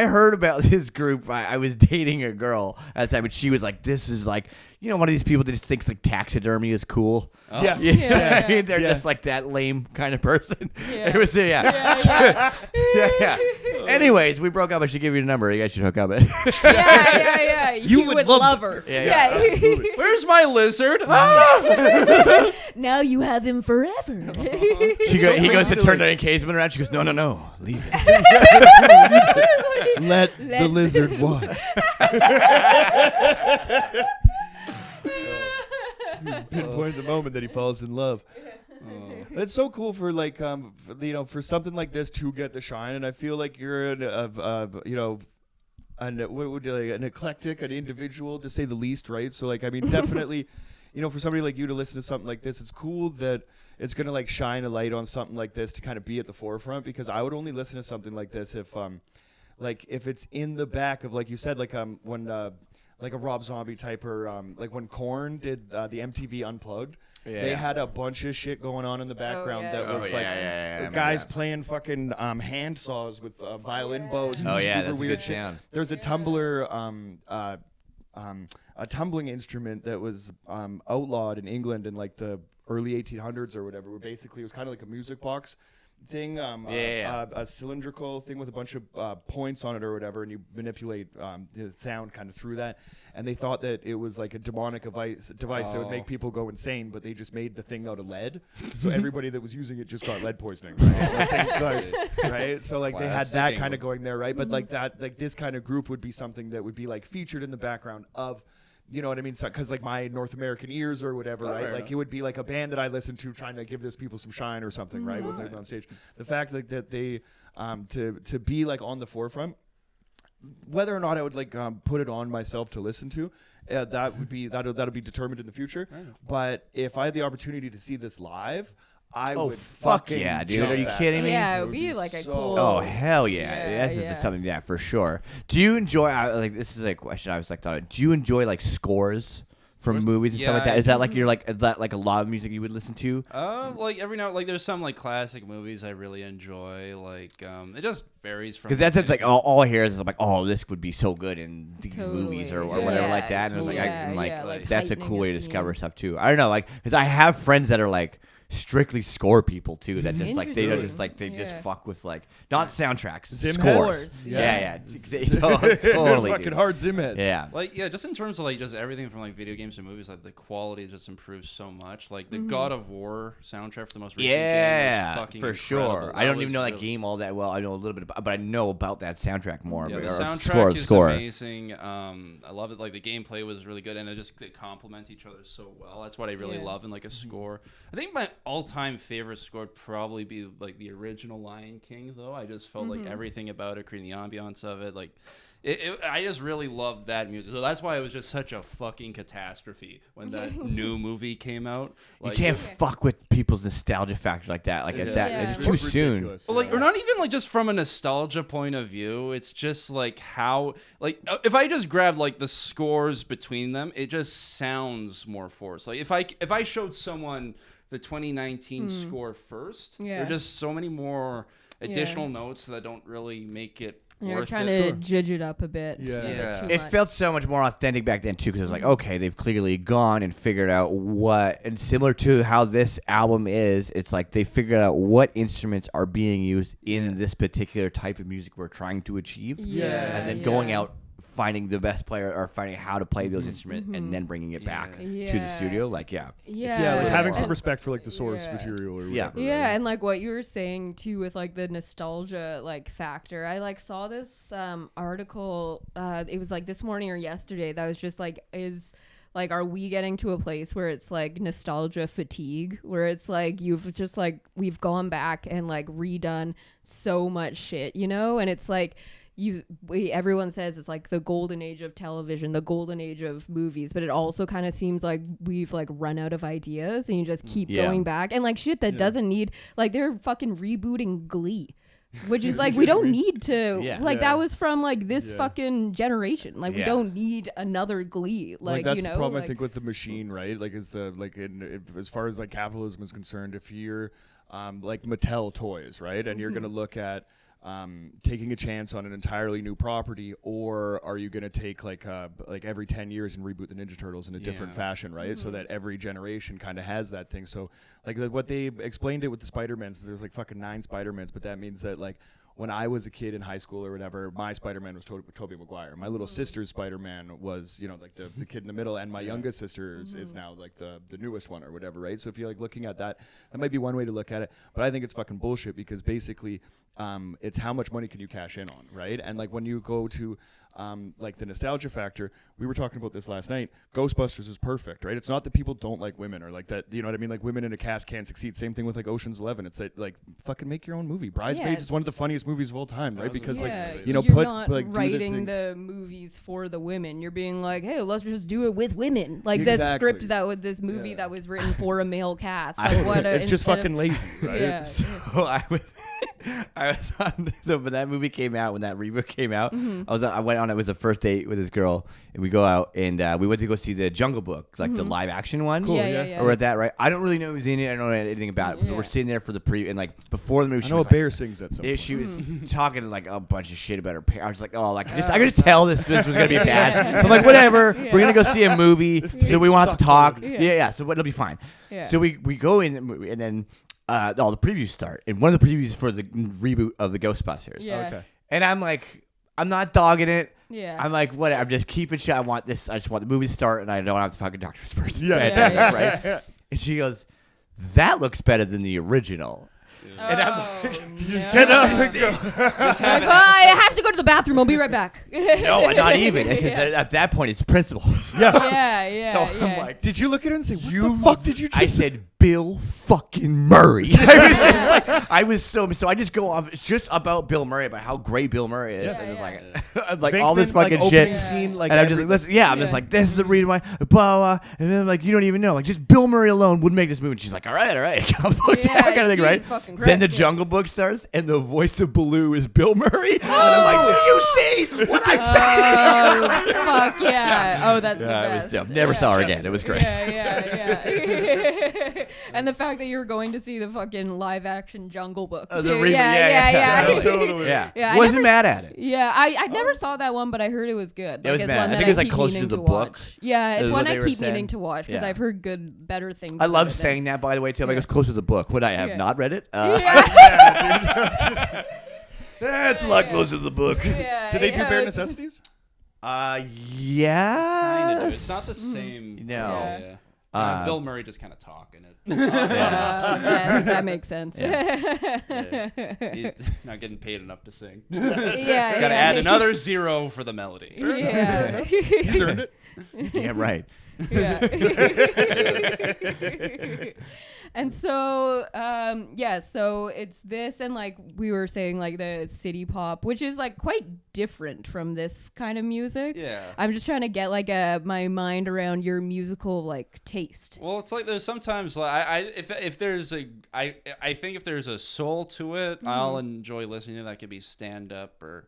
heard about this group. I was dating a girl at the time, and she was like, "This is like, you know, one of these people that just thinks like taxidermy is cool." Oh. Yeah. Yeah. I mean, they're Yeah. just like that lame kind of person. Yeah. It was yeah. Anyways, we broke up. I should give you a number. You guys should hook up. Yeah. You would love her. this. Yeah. Absolutely. Where's my lizard? Now you have him forever. He goes to turn the encasement around. She goes, no, leave it. Let the lizard watch. Pinpoint the moment that he falls in love. But it's so cool for like for something like this to get the shine, and I feel like you're an eclectic, an individual to say the least, right? So like I mean definitely, for somebody like you to listen to something like this, it's cool that it's gonna like shine a light on something like this to kind of be at the forefront, because I would only listen to something like this if it's in the back of, like you said, when like a Rob Zombie type, or like when Korn did the MTV Unplugged. They had a bunch of shit going on in the background that was guys playing fucking hand saws with violin bows and super that's weird good shit. sound. There's a tumbler, a tumbling instrument that was outlawed in England in like the early 1800s or whatever, where basically it was kind of like a music box thing, a cylindrical thing with a bunch of points on it or whatever, and you manipulate the sound kind of through that. And they thought that it was like a demonic device that would make people go insane, but they just made the thing out of lead, so everybody that was using it just got lead poisoning, right? So like they had that kind of going there, right? But like that, like this kind of group would be something that would be like featured in the background of, you know what I mean? Because like my North American ears or whatever, right? Like it would be like a band that I listen to trying to give this people some shine or something, right? With them on stage. The fact that they to be like on the forefront, whether or not I would like put it on myself to listen to, that'll be determined in the future. But if I had the opportunity to see this live, I would fucking yeah, dude. jump Are you at kidding that. me? Yeah, it would be like a cool. Oh hell yeah! Yeah, That's just yeah. something, for sure. Do you enjoy like this is a question I was like thought. Do you enjoy like scores from movies and stuff like that? Is that like is that like a lot of music you would listen to? Like every now, like there's some like classic movies I really enjoy. Like it just varies from. Because that's like all I hear is like, oh, this would be so good in these movies or whatever like that. And I was like, Yeah, like like that's a heightening cool way a to discover scene. stuff too. I don't know, like because I have friends that are like strictly score people too. That just like they don't just like they just fuck with like not soundtracks, Zim scores. heads? Yeah. Totally. Fucking dude. hard Zim heads. Yeah. Like just in terms of like just everything from like video games to movies, like the quality just improved so much. Like the God of War soundtrack for the most recent game was fucking for incredible. sure. I don't even know that game all that well. I know a little bit about, but I know about that soundtrack more. Yeah, or the soundtrack is score. amazing. I love it. Like the gameplay was really good, and they complement each other so well. That's what I really love in like a score. I think my all-time favorite score would probably be like the original Lion King, though. I just felt like everything about it, creating the ambiance of it, like. I just really loved that music. So that's why it was just such a fucking catastrophe when that new movie came out. Like, You can't fuck with people's nostalgia factor like that. Like it's too soon. Ridiculous. Well, like, or not even like just from a nostalgia point of view. It's just like how, like, if I just grab like the scores between them, it just sounds more forced. Like if I showed someone the 2019 score first, there are just so many more additional notes that don't really make it. You're trying to judge it up a bit. Yeah. It felt so much more authentic back then too, because it was like, okay, they've clearly gone and figured out what, and similar to how this album is, it's like they figured out what instruments are being used in this particular type of music we're trying to achieve, and then going out finding the best player or finding how to play those instruments and then bringing it back to the studio. Like, like having some respect for like the source material or whatever. Yeah, and like what you were saying too with like the nostalgia like factor. I like saw this article. It was like this morning or yesterday. That was just like like, are we getting to a place where it's like nostalgia fatigue, where it's like you've just like we've gone back and like redone so much shit, you know, and it's like. Everyone says it's like the golden age of television, the golden age of movies, but it also kind of seems like we've like run out of ideas and you just keep going back and like shit that doesn't need, like they're fucking rebooting Glee, which is like we don't need to that was from like this fucking generation, like we don't need another Glee, like that's you know the problem like, I think with the machine, right? Like is the like as far as like capitalism is concerned, if you're like Mattel toys, right, and you're gonna look at taking a chance on an entirely new property, or are you going to take like every 10 years and reboot the Ninja Turtles in a different fashion, right? So that every generation kind of has that thing. So like what they explained it with the Spider-Mans, there's like fucking 9 Spider-Mans, but that means that like when I was a kid in high school or whatever, my Spider-Man was Tobey Maguire. My little sister's Spider-Man was, you know, like the kid in the middle, and my youngest sister is now like the newest one or whatever, right? So if you're like looking at that might be one way to look at it. But I think it's fucking bullshit because basically it's how much money can you cash in on, right? And like when you go to like the nostalgia factor, we were talking about this last night. Ghostbusters is perfect, right? It's not that people don't like women or like that, you know what I mean? Like women in a cast can't succeed. Same thing with like Ocean's 11. It's like fucking make your own movie. Bridesmaids is one of the funniest movies of all time, right? Because like you know, you're not writing the movies for the women. You're being like, hey, let's just do it with women. Like this script that with this movie that was written for a male cast. Like, it's just fucking lazy, right? So I was on. So when that movie came out, when that reboot came out, I went on. It was a first date with this girl, and we go out and we went to go see the Jungle Book, like the live action one. Cool, Or at that, right? I don't really know who's in it. I don't know anything about it. But we're sitting there for the and like before the movie. I know a bear sings that song. She was talking like a bunch of shit about her parents. I was like, oh, like I could just tell this was gonna be bad. I'm like, whatever. We're gonna go see a movie, so we won't have to talk. Yeah. So it'll be fine. So we go in the movie, and then. All the previews start, and one of the previews for the reboot of the Ghostbusters. Okay. And I'm like, I'm not dogging it. Yeah. I'm like, what? I'm just keeping shit. I just want the movie to start, and I don't have to fucking talk to this person. Right? And she goes, that looks better than the original. And I'm like, just get up and go. I have to go to the bathroom. I'll be right back. No, not even. Because at that point, it's principles. Yeah. So I'm like, did you look at her and say, what the fuck did you just I said, Bill fucking Murray. I was so I just go off. It's just about Bill Murray, about how great Bill Murray is. And it's like all this fucking shit. Scene, like and I'm just like, listen, I'm just like, this is the reason why, blah, blah. And then I'm like, you don't even know. Like, just Bill Murray alone would make this movie. And she's like, all right. Kind of thing, right? impressed. Then the yeah. Jungle Book starts, and the voice of Baloo is Bill Murray. And I'm like, you see what I'm saying? Oh, fuck yeah. Oh, that's the Yeah, it best. was dope. Never saw her again. It was great. Yeah. And the fact that you were going to see the fucking live action Jungle Book. The Too. remake, yeah. Totally. Yeah. Yeah, I Wasn't never- mad at it. Yeah, I never saw that one, but I heard it was good. It was it's bad. one I that think it was, like, keep closer to meaning the watch. book, Yeah, it's is one what I they were keep saying. meaning to watch because Yeah. I've heard better things. I about love it saying that, by the way, too. Like, Yeah. it's closer to the book, what I have Yeah. not read it. Yeah. It's a lot closer to the book. Yeah, Did they do yeah, bare it's- necessities? Yeah. Kind of. It's not the same. No. Yeah. Bill Murray just kind of talking it. Yeah, that makes sense. He's not getting paid enough to sing. Yeah, Got to add another 0 for the melody. Yeah. He's earned it. Damn right. Yeah. And so, so it's this, and like we were saying, like the city pop, which is like quite different from this kind of music. Yeah. I'm just trying to get like my mind around your musical like taste. Well, it's like there's sometimes like if there's I think if there's a soul to it, I'll enjoy listening to that. Could be stand up or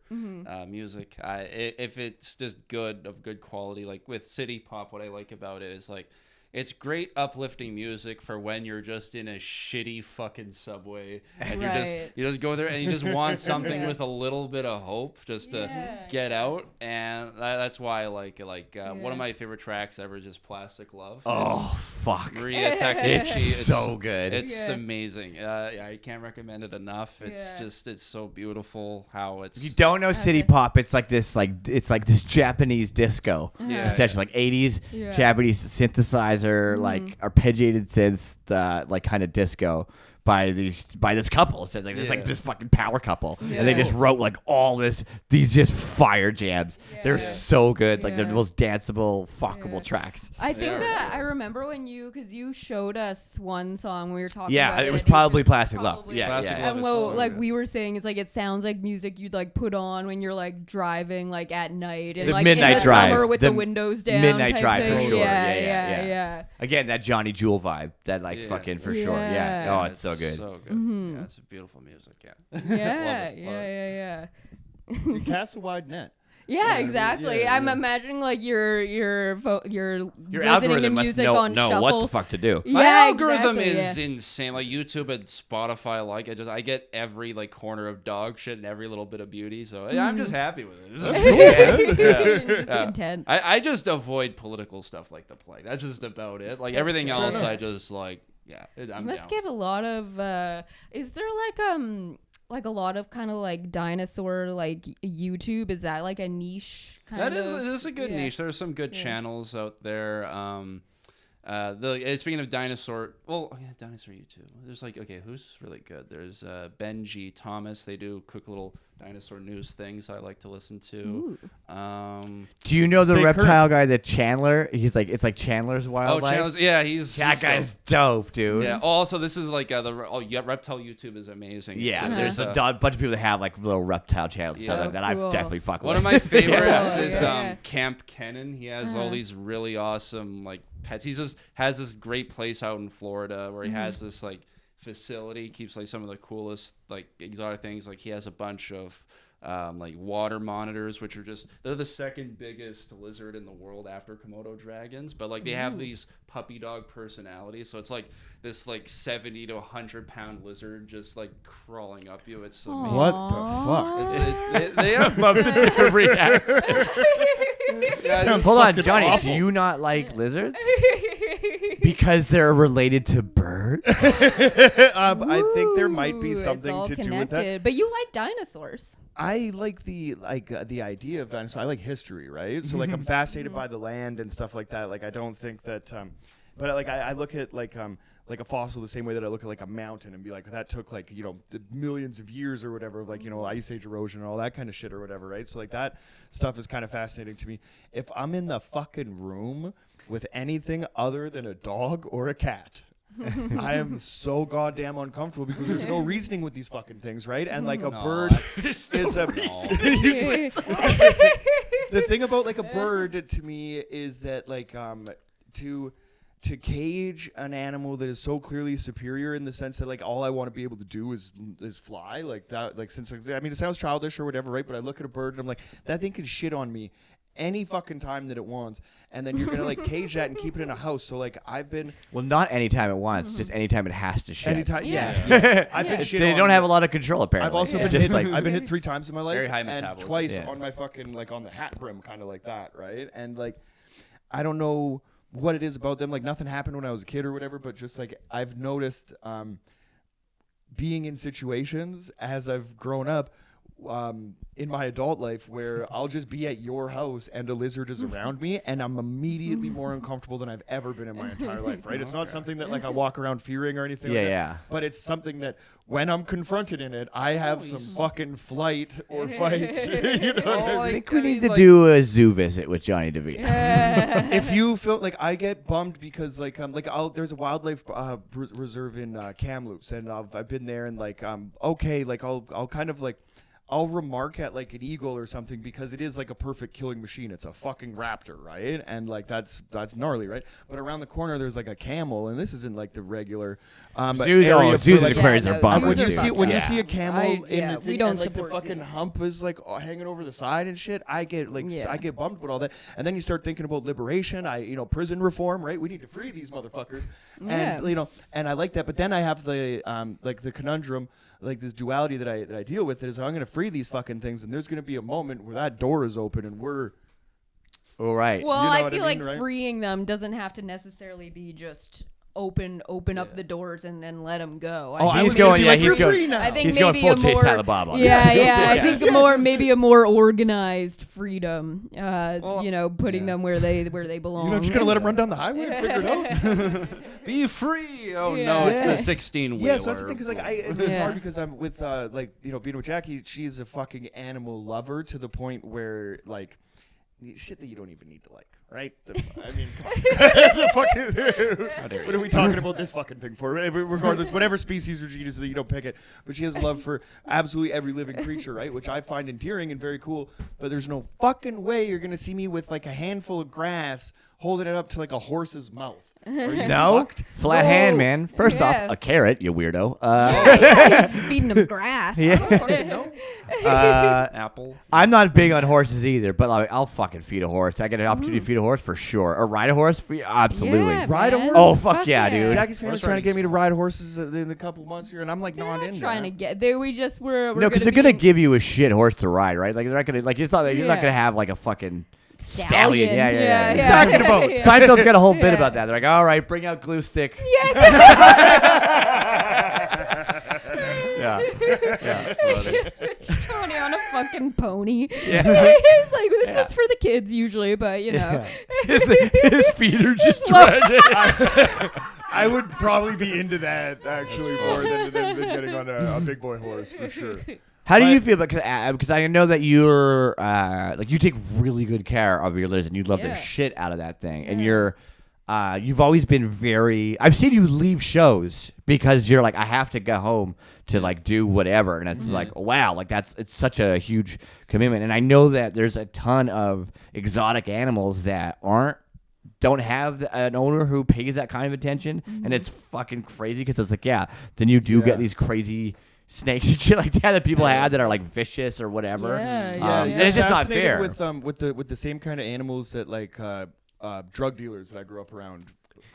music. If it's just of good quality, like with city pop, what I like about it is like it's great uplifting music for when you're just in a shitty fucking subway and Right. you just go there and you just want something with a little bit of hope just to get out, and that's why I like it. Like one of my favorite tracks ever is just Plastic Love. Oh, fuck. Maria Takahashi. It's so good. It's amazing. I can't recommend it enough. It's just it's so beautiful how it's. If you don't know city pop, it's like this Japanese disco. Yeah. Essentially, like 80s Yeah. Japanese synthesizer, like arpeggiated synth, like kind of disco by this couple. So like, it's like this fucking power couple, and they just wrote like all these just fire jams. They're so good. Like they're the most danceable, fuckable tracks. I think I remember when because you showed us one song when we were talking. Yeah, about it was and probably was Plastic Love. probably Yeah, Plastic yeah. Love And is so like good. we were saying, is like it sounds like music you'd like put on when you're like driving like at night and The like midnight in the drive. summer with The the windows down. midnight type drive for thing. sure. Yeah. Yeah. Again, that Johnny Jewel vibe. That like fucking for sure. Yeah. Yeah. Oh, it's so good. So good. Yeah, it's beautiful music. Yeah. Yeah, Love it. yeah. You cast a wide net. Yeah, exactly. yeah, I'm yeah. imagining like you're Your listening to algorithm must music know on shuffle. what the fuck to do. My Yeah, algorithm exactly, is insane. Like YouTube and Spotify, like I get every like corner of dog shit and every little bit of beauty. So yeah, I'm just happy with it. This is It's intent. I just avoid political stuff like the plague. That's just about it. Like everything else, I just like I'm Must down. get a lot of is there like a lot of kind of like dinosaur like YouTube? Is that like a niche kind That of? is a good niche. There's some good channels out there. Speaking of dinosaur, dinosaur YouTube. There's like, okay, who's really good? There's Benji Thomas. They do quick little dinosaur news things I like to listen to. Do you know the Stay reptile guy, the Chandler? He's like, it's like Chandler's Wildlife. Channels. Yeah, he's Guy's dope, dude. Yeah. Also, this is like reptile YouTube is amazing. Yeah, It's, there's a bunch of people that have like little reptile channels Yeah. that I've Cool. definitely fucked One with. of my favorites Cool, is yeah. Camp Kennan. He has all these really awesome like pets. He just has this great place out in Florida where he has this like facility, keeps like some of the coolest like exotic things. Like he has a bunch of like water monitors, which are they're the second biggest lizard in the world after Komodo dragons, but like they have these puppy dog personalities, so it's like this like 70 to 100 pound lizard just like crawling up you. It's amazing. What the fuck? They have lots of different reactions. Hold on, Johnny. Do you not like lizards? Because they're related to birds? I think there might be Ooh, it's something all to do with that. connected. But you like dinosaurs. I like the idea of dinosaurs. I like history, right? So like I'm fascinated by the land and stuff like that. Like I don't think that, but like I look at like a fossil the same way that I look at like a mountain and be like, that took like the millions of years or whatever of like ice age erosion and all that kind of shit or whatever, right? So like that stuff is kind of fascinating to me. If I'm in the fucking room with anything other than a dog or a cat, I am so goddamn uncomfortable because there's no reasoning with these fucking things, right? And like a bird is a the thing about like a bird to me is that like to cage an animal that is so clearly superior in the sense that like all I want to be able to do is fly like that, like since I mean it sounds childish or whatever, right? But I look at a bird and I'm like, that thing can shit on me any fucking time that it wants, and then you're gonna like cage that and keep it in a house. So like I've been not anytime it wants, just anytime it has to shit. anytime, Yeah. I've been shit They on don't me. have a lot of control apparently. I've also been Just hit like I've been hit 3 times in my life, Very high and metabolism. twice Yeah. on my fucking like on the hat brim, kind of like that, right? And like I don't know what it is about them. Like nothing happened when I was a kid or whatever, but just like I've noticed being in situations as I've grown up in my adult life where I'll just be at your house and a lizard is around me and I'm immediately more uncomfortable than I've ever been in my entire life, right? It's not something that like I walk around fearing or anything like that, yeah. but it's something that when I'm confronted in it, I have some fucking flight or fight. You know what I I mean? think we need to do a zoo visit with Johnny DeVito. If you feel like I get bummed because like there's a wildlife reserve in Kamloops and I've been there and like okay, like I'll kind of like I'll remark at like an eagle or something because it is like a perfect killing machine. It's a fucking raptor, right? And like that's gnarly, right? But around the corner there's like a camel, and this isn't like the regular Zoos area for, and like, aquariums Yeah, are no, bummers. when you zoos see are when you fucked. see a camel I- in yeah, the we thing don't and like the support fucking zoos. hump is like hanging over the side and shit, I get like Yeah. I get bummed with all that. And then you start thinking about liberation, prison reform, right? We need to free these motherfuckers. Yeah. And and I like that, but then I have the like the conundrum, like this duality that I deal with is I'm going to free these fucking things and there's going to be a moment where that door is open and we're All right. Well, You know I what I feel mean, like right? freeing them doesn't have to necessarily be just open up the doors and then let them go. Oh, I He's would going- be yeah, like, he's "You're going- free now." I think He's going maybe full a Chase more, Silent Bob on yeah, this. yeah. I Yes. think maybe a more organized freedom. Well, Putting them where they belong. You're not just going to let them run down the highway and figure it out? Be free. Oh Yeah. no, it's Yeah. the 16 wheeler. Yeah, so that's the thing, because like it's Yeah. hard because I'm with being with Jackie. She's a fucking animal lover to the point where like shit that you don't even need to like, right? I mean, come on. The fuck is, what are we talking about this fucking thing for? Regardless, whatever species or genus that you don't pick it, but she has love for absolutely every living creature, right? Which I find endearing and very cool. But there's no fucking way you're gonna see me with like a handful of grass holding it up to like a horse's mouth. Are you No, fucked? flat No. hand, man. First Yeah. off, a carrot, you weirdo. Yeah, feeding them grass. I don't fucking know. Apple. I'm not big on horses either, but like, I'll fucking feed a horse. I get an opportunity to feed a horse for sure. Or ride a horse, absolutely. Yeah, Ride a man. horse? Oh, fuck yeah, dude. Jackie's family's Horse trying to riding's get me to ride horses in a couple months here, and I'm like They're not not into trying that. to get. We just were. No, because they're gonna give you a shit horse to ride, right? Like they're not gonna like you're not Yeah. gonna have like a fucking stallion. Yeah. Talking about. Seinfeld's got a whole bit Yeah. about that. They're like, all right, bring out glue stick. Yeah. Tony on a fucking pony. Yeah. It's like this Yeah. one's for the kids usually, but you know. His feet are just love- dragging. I would probably be into that actually more than getting on a big boy horse for sure. How do But- you feel? Because I know that you're like you take really good care of your lizard and you love the Yeah. shit out of that thing, and Yeah. you've always been very. I've seen you leave shows because you're like, I have to go home to like do whatever, and it's like, wow, like it's such a huge commitment. And I know that there's a ton of exotic animals that don't have an owner who pays that kind of attention, and it's fucking crazy because it's like, yeah, then you do Yeah. get these crazy snakes and shit like that people have that are like vicious or whatever. Yeah, And it's just not Fascinated fair. with the same kind of animals that like drug dealers that I grew up around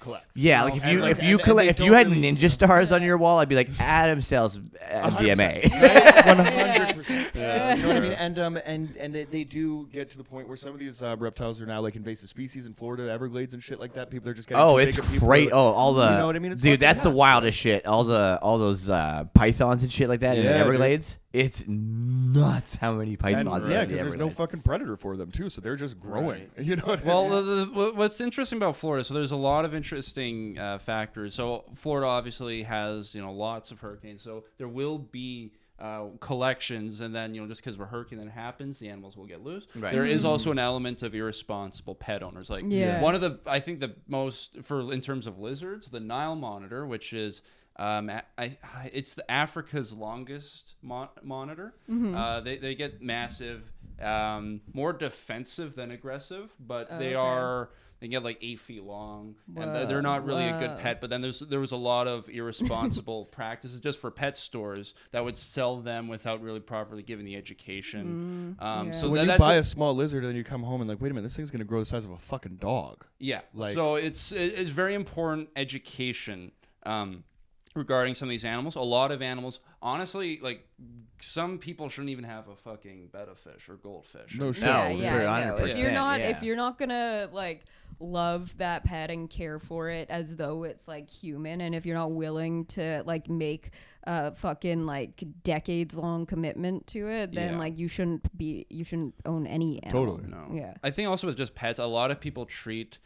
collect. Yeah, You like know? if And you they collect if don't you had really- ninja stars on your wall, I'd be like, Adam sells 100%, MDMA. right? 100%. You know what I mean? And they do get to the point where some of these reptiles are now like invasive species in Florida, Everglades and shit like that. People are just getting Oh, too it's big and people great! are- Oh, all the You know what I mean? It's dude, fucking that's the nuts. wildest shit. All those pythons and shit like that in the Yeah, dude. Everglades. It's nuts how many pythons. And, there yeah, in the because there's no Everglades. fucking predator for them too, so they're just growing. You know what I Well, mean? what's interesting about Florida, so there's a lot of interesting factors. So Florida obviously has lots of hurricanes, so there will be collections, and then just because of a hurricane that happens, the animals will get loose. Right. There is also an element of irresponsible pet owners. Like Yeah. one of the, I think the most in terms of lizards, the Nile monitor, which is it's Africa's longest monitor. They get massive more defensive than aggressive, but they get like 8 feet long, and they're not really a good pet. But then there was a lot of irresponsible practices just for pet stores that would sell them without really properly giving the education. So when you buy a small lizard and then you come home and like, wait a minute, this thing's gonna grow the size of a fucking dog. Yeah. Like, so it's very important education regarding some of these animals. A lot of animals, honestly, like some people shouldn't even have a fucking betta fish or goldfish. No shit. No, if you're not yeah. if you're not gonna like love that pet and care for it as though it's like human, and if you're not willing to like make a fucking like decades long commitment to it, then like you shouldn't own any animal. Totally. No. Yeah. I think also with just pets, a lot of people treat.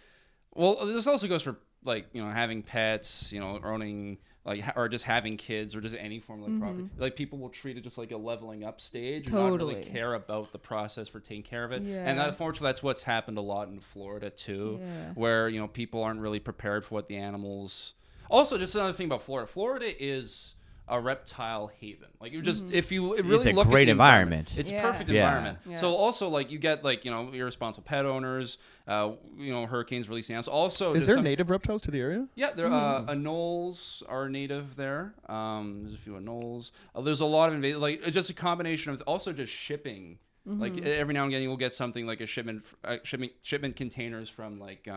Well, this also goes for like having pets, or owning like or just having kids or just any form of like property. Like people will treat it just like a leveling up stage and not really care about the process for taking care of it. Yeah. And unfortunately, that's what's happened a lot in Florida too, where people aren't really prepared for what the animals. Also, just another thing about Florida. Florida is a reptile haven. Like if you really it's a look great at the environment. it's Yeah. perfect Yeah. environment. Yeah. So also like you get like irresponsible pet owners, hurricanes releasing animals. Also, Is there native reptiles to the area? yeah, there anoles are native there. There's a few anoles. There's a lot of invasive, like just a combination of also just shipping. Like every now and again you'll get something like a shipment containers from like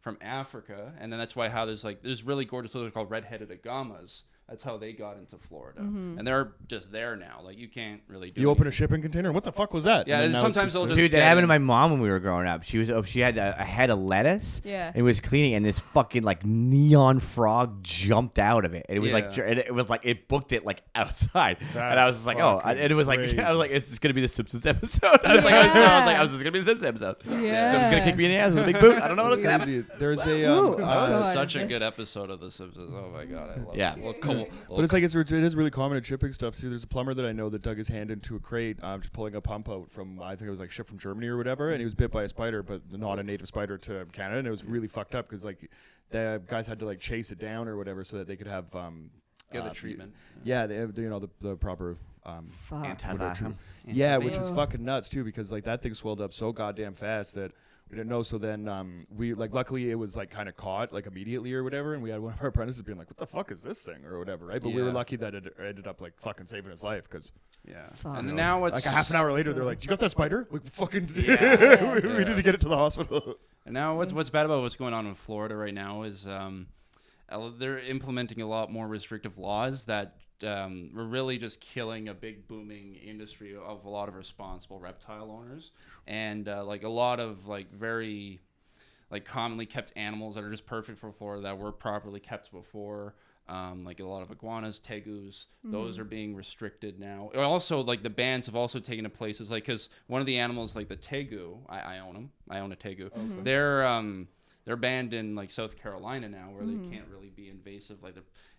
from Africa, and then that's why there's really gorgeous lizards called red-headed agamas. That's how they got into Florida, and they're just there now. Like you can't really do. You open a shipping container. What the fuck was that? Yeah, And then now sometimes it's they'll just just Dude, that get happened to in. my mom when we were growing up. She had a head of lettuce. Yeah. And was cleaning, and this fucking like neon frog jumped out of it, and it was it booked it like outside, and I was just like, and it was like crazy. I was like, it's gonna be the Simpsons episode. I was like, this is gonna be the Simpsons episode. Yeah. Someone's gonna kick me in the ass with a big boot. I don't know what's gonna happen. crazy. There's a Ooh, That God. was such a good episode of The Simpsons. Oh my god, I love Yeah. it. Well, cool. But it's like it is really common in shipping stuff too. There's a plumber that I know that dug his hand into a crate, just pulling a pump out from I think it was like shipped from Germany or whatever, and he was bit by a spider, but not a native spider to Canada, and it was really fucked up because like the guys had to like chase it down or whatever so that they could have Get the treatment. Yeah, they have the proper Fuck. Antivenom. yeah, which is fucking nuts too because like that thing swelled up so goddamn fast that we didn't know. So then we like luckily it was like kind of caught like immediately or whatever, and we had one of our apprentices being like, "What the fuck is this thing?" or whatever, right? But we were Yeah. lucky that it ended up like fucking saving his life because Yeah. Fuck. And now it's like a half an hour later they're like, "You got that spider?" We fucking Yeah. we need to get it to the hospital. And now what's bad about what's going on in Florida right now is they're implementing a lot more restrictive laws that we're really just killing a big booming industry of a lot of responsible reptile owners and like a lot of like very like commonly kept animals that are just perfect for Florida that were properly kept before. Like a lot of iguanas, tegus, those are being restricted now. Also, like the bans have also taken to places like because one of the animals, like the tegu, I own them. I own a tegu. They're banned in like South Carolina now, where they can't really be invasive. Like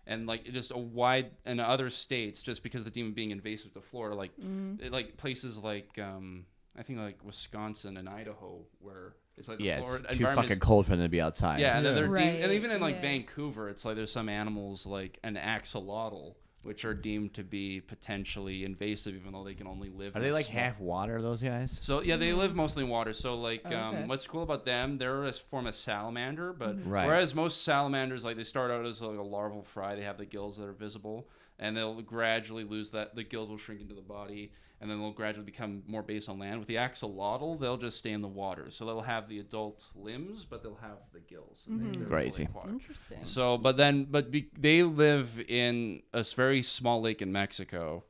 and like just a wide in other states, just because of the demon being invasive to Florida, like like places like I think like Wisconsin and Idaho, where it's like the Florida it's too environment fucking is- cold for them to be outside. yeah, and then they're Right, deemed, and even in like yeah. Vancouver, it's like there's some animals like an axolotl, which are deemed to be potentially invasive, even though they can only live. Are in they like small- half water? Those guys? So yeah, they live mostly in water. So like, Okay. what's cool about them? They're a form of salamander, but Right. whereas most salamanders, like they start out as like a larval fry, they have the gills that are visible, and they'll gradually lose that. The gills will shrink into the body, and then they'll gradually become more based on land. With the axolotl, they'll just stay in the water, so they'll have the adult limbs, but they'll have the gills. And they're Crazy. fully aquatic. Interesting. So, they live in a very small lake in Mexico.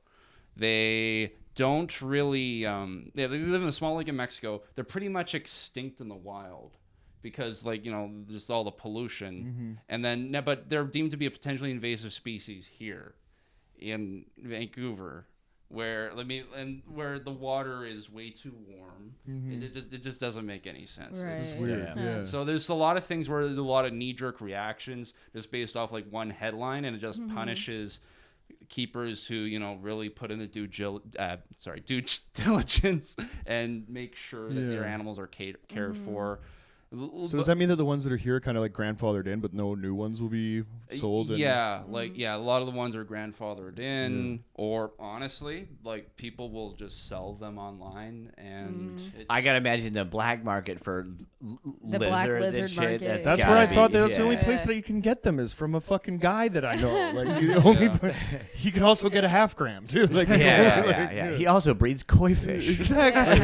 They don't really, they live in a small lake in Mexico. They're pretty much extinct in the wild because, like, just all the pollution. And then, but they're deemed to be a potentially invasive species here in Vancouver. Where where the water is way too warm, it just doesn't make any sense. Right. It's Weird. Yeah. so there's a lot of things where there's a lot of knee-jerk reactions just based off like one headline, and it just punishes keepers who really put in the due diligence and make sure that their animals are cared for. So does that mean that the ones that are here are kind of like grandfathered in, but no new ones will be sold? Yeah, a lot of the ones are grandfathered in, or honestly, like people will just sell them online, and I gotta imagine the black market for black lizards and lizard shit. market. That's where I thought that was the only place that you can get them is from a fucking guy that I know. Like you only, he can also get a half gram too. Like Yeah. He also breeds koi fish. Exactly.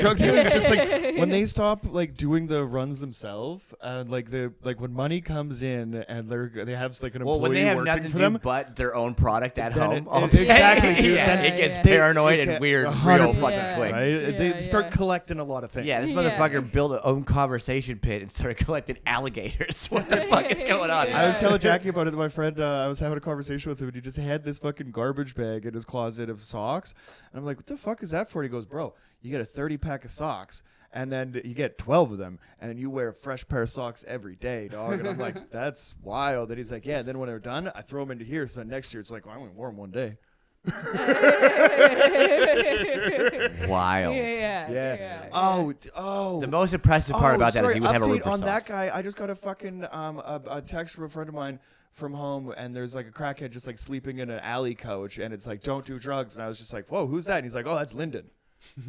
Jokes is just like when they stop like doing the runs themselves, and like when money comes in and they have like an employee when they have working nothing for to do them, but their own product at home. Exactly, dude. Yeah, Then it gets yeah. paranoid and weird real 100%, fucking quick. right? They start collecting a lot of things. Yeah, this Yeah. motherfucker built a own conversation pit and started collecting alligators. What the fuck is going on? I was telling Jackie about it. My friend, I was having a conversation with him, and he just had this fucking garbage bag in his closet of socks. And I'm like, "What the fuck is that for?" And he goes, "Bro, you get a 30-pack of socks, and then you get 12 of them, and then you wear a fresh pair of socks every day, dog." And I'm like, "That's wild." And he's like, "Yeah." And then when they're done, I throw them into here. So next year, it's like, well, I only wore them one day. Wild. Yeah. Oh. The most impressive part about that is sorry, he would have a room update for on socks. that guy. I just got a fucking a text from a friend of mine from home, and there's like a crackhead just like sleeping in an alley couch, and it's like, "Don't do drugs." And I was just like, "Whoa, who's that?" And he's like, "Oh, that's Lyndon."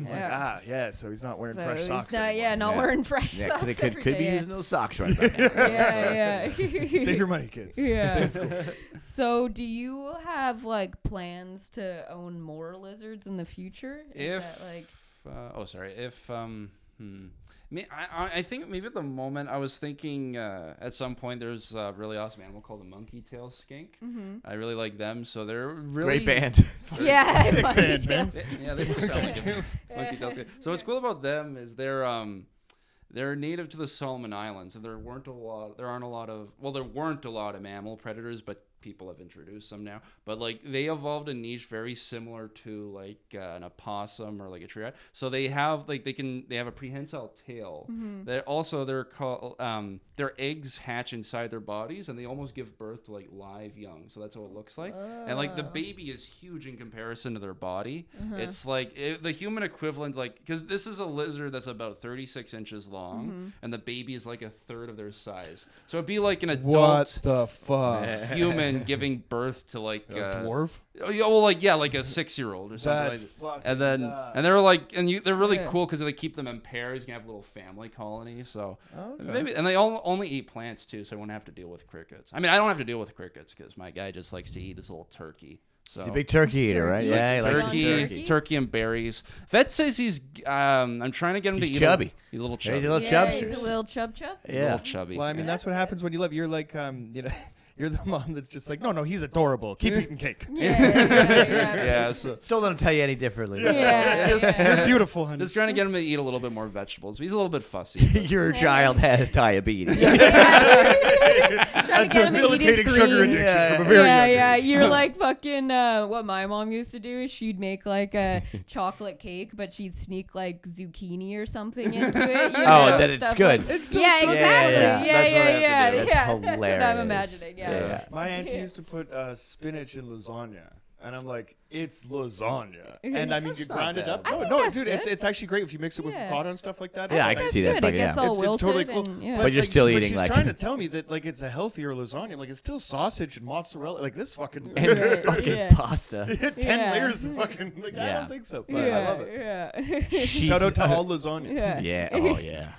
Yeah. So he's not wearing So fresh he's socks not, anymore. not wearing fresh Yeah, socks. could be yeah. using those socks right about now. Yeah. Save your money, kids. Yeah. Stay in school. So, do you have like plans to own more lizards in the future? Is that, like, I think maybe at the moment I was thinking at some point there's a really awesome animal called the monkey tail skink. I really like them, so they're really Great band. yeah, band, man. Yeah, they sound like a monkey tail skink. So what's cool about them is they're native to the Solomon Islands, and there weren't a lot of mammal predators, but people have introduced them now. But like they evolved a niche very similar to like an opossum or like a tree rat. So they have like they have a prehensile tail. They're called their eggs hatch inside their bodies, and they almost give birth to like live young. So that's what it looks like. And like the baby is huge in comparison to their body. It's like the human equivalent, like because this is a lizard that's about 36 inches long, and the baby is like a third of their size. So it'd be like an adult What the fuck? human giving birth to like A dwarf? like a 6-year-old or something. That's fucking and then nuts. and they're like they're really cool because they keep them in pairs. You can have a little family colony. So maybe, and they only eat plants too, so I won't have to deal with crickets. I mean, I don't have to deal with crickets because my guy just likes to eat his little turkey. So He's a big turkey eater, right? Turkey. Yeah, he likes Turkey. turkey and berries. Vet says he's. I'm trying to get him to eat. chubby. He's a little He's a chubby. little yeah, chubster. he's a little chub. A Yeah. little chubby. Well, I mean, that's what happens when you live. You're like, you're the mom that's just like, no, he's adorable. Keep eating cake. Yeah. Yeah. So Still don't tell you any differently. You're beautiful, honey. just trying to get him to eat a little bit more vegetables. He's a little bit fussy. Your child has diabetes. Trying to get him to eat his Debilitating sugar greens. addiction from a very young age. You're like fucking what my mom used to do is she'd make like a chocolate cake, but she'd sneak like zucchini or something into it. You know, and then it's stuff good. like- It's still yeah, chocolate. exactly. Yeah, that's what I have to Yeah. do. That's That's what I'm hilarious. imagining. Yeah. My auntie used to put spinach in lasagna. And I'm like, it's lasagna. And I mean, you grind it up. bad. I think No, that's dude, good. it's actually great if you mix it with Yeah. avocado and stuff like that. Yeah, I It's can nice. see that. Good. It Fucking, gets yeah. all It's wilted. totally cool. And, yeah. But you're still eating, she's like- trying to tell me that like it's a healthier lasagna. Like it's still sausage and mozzarella. Like this fucking Right, fucking yeah. pasta. 10 Yeah. layers of fucking. Like, I Yeah. don't think so, but I love it. Yeah. Shout out to all lasagnas. Yeah. Yeah. Oh yeah.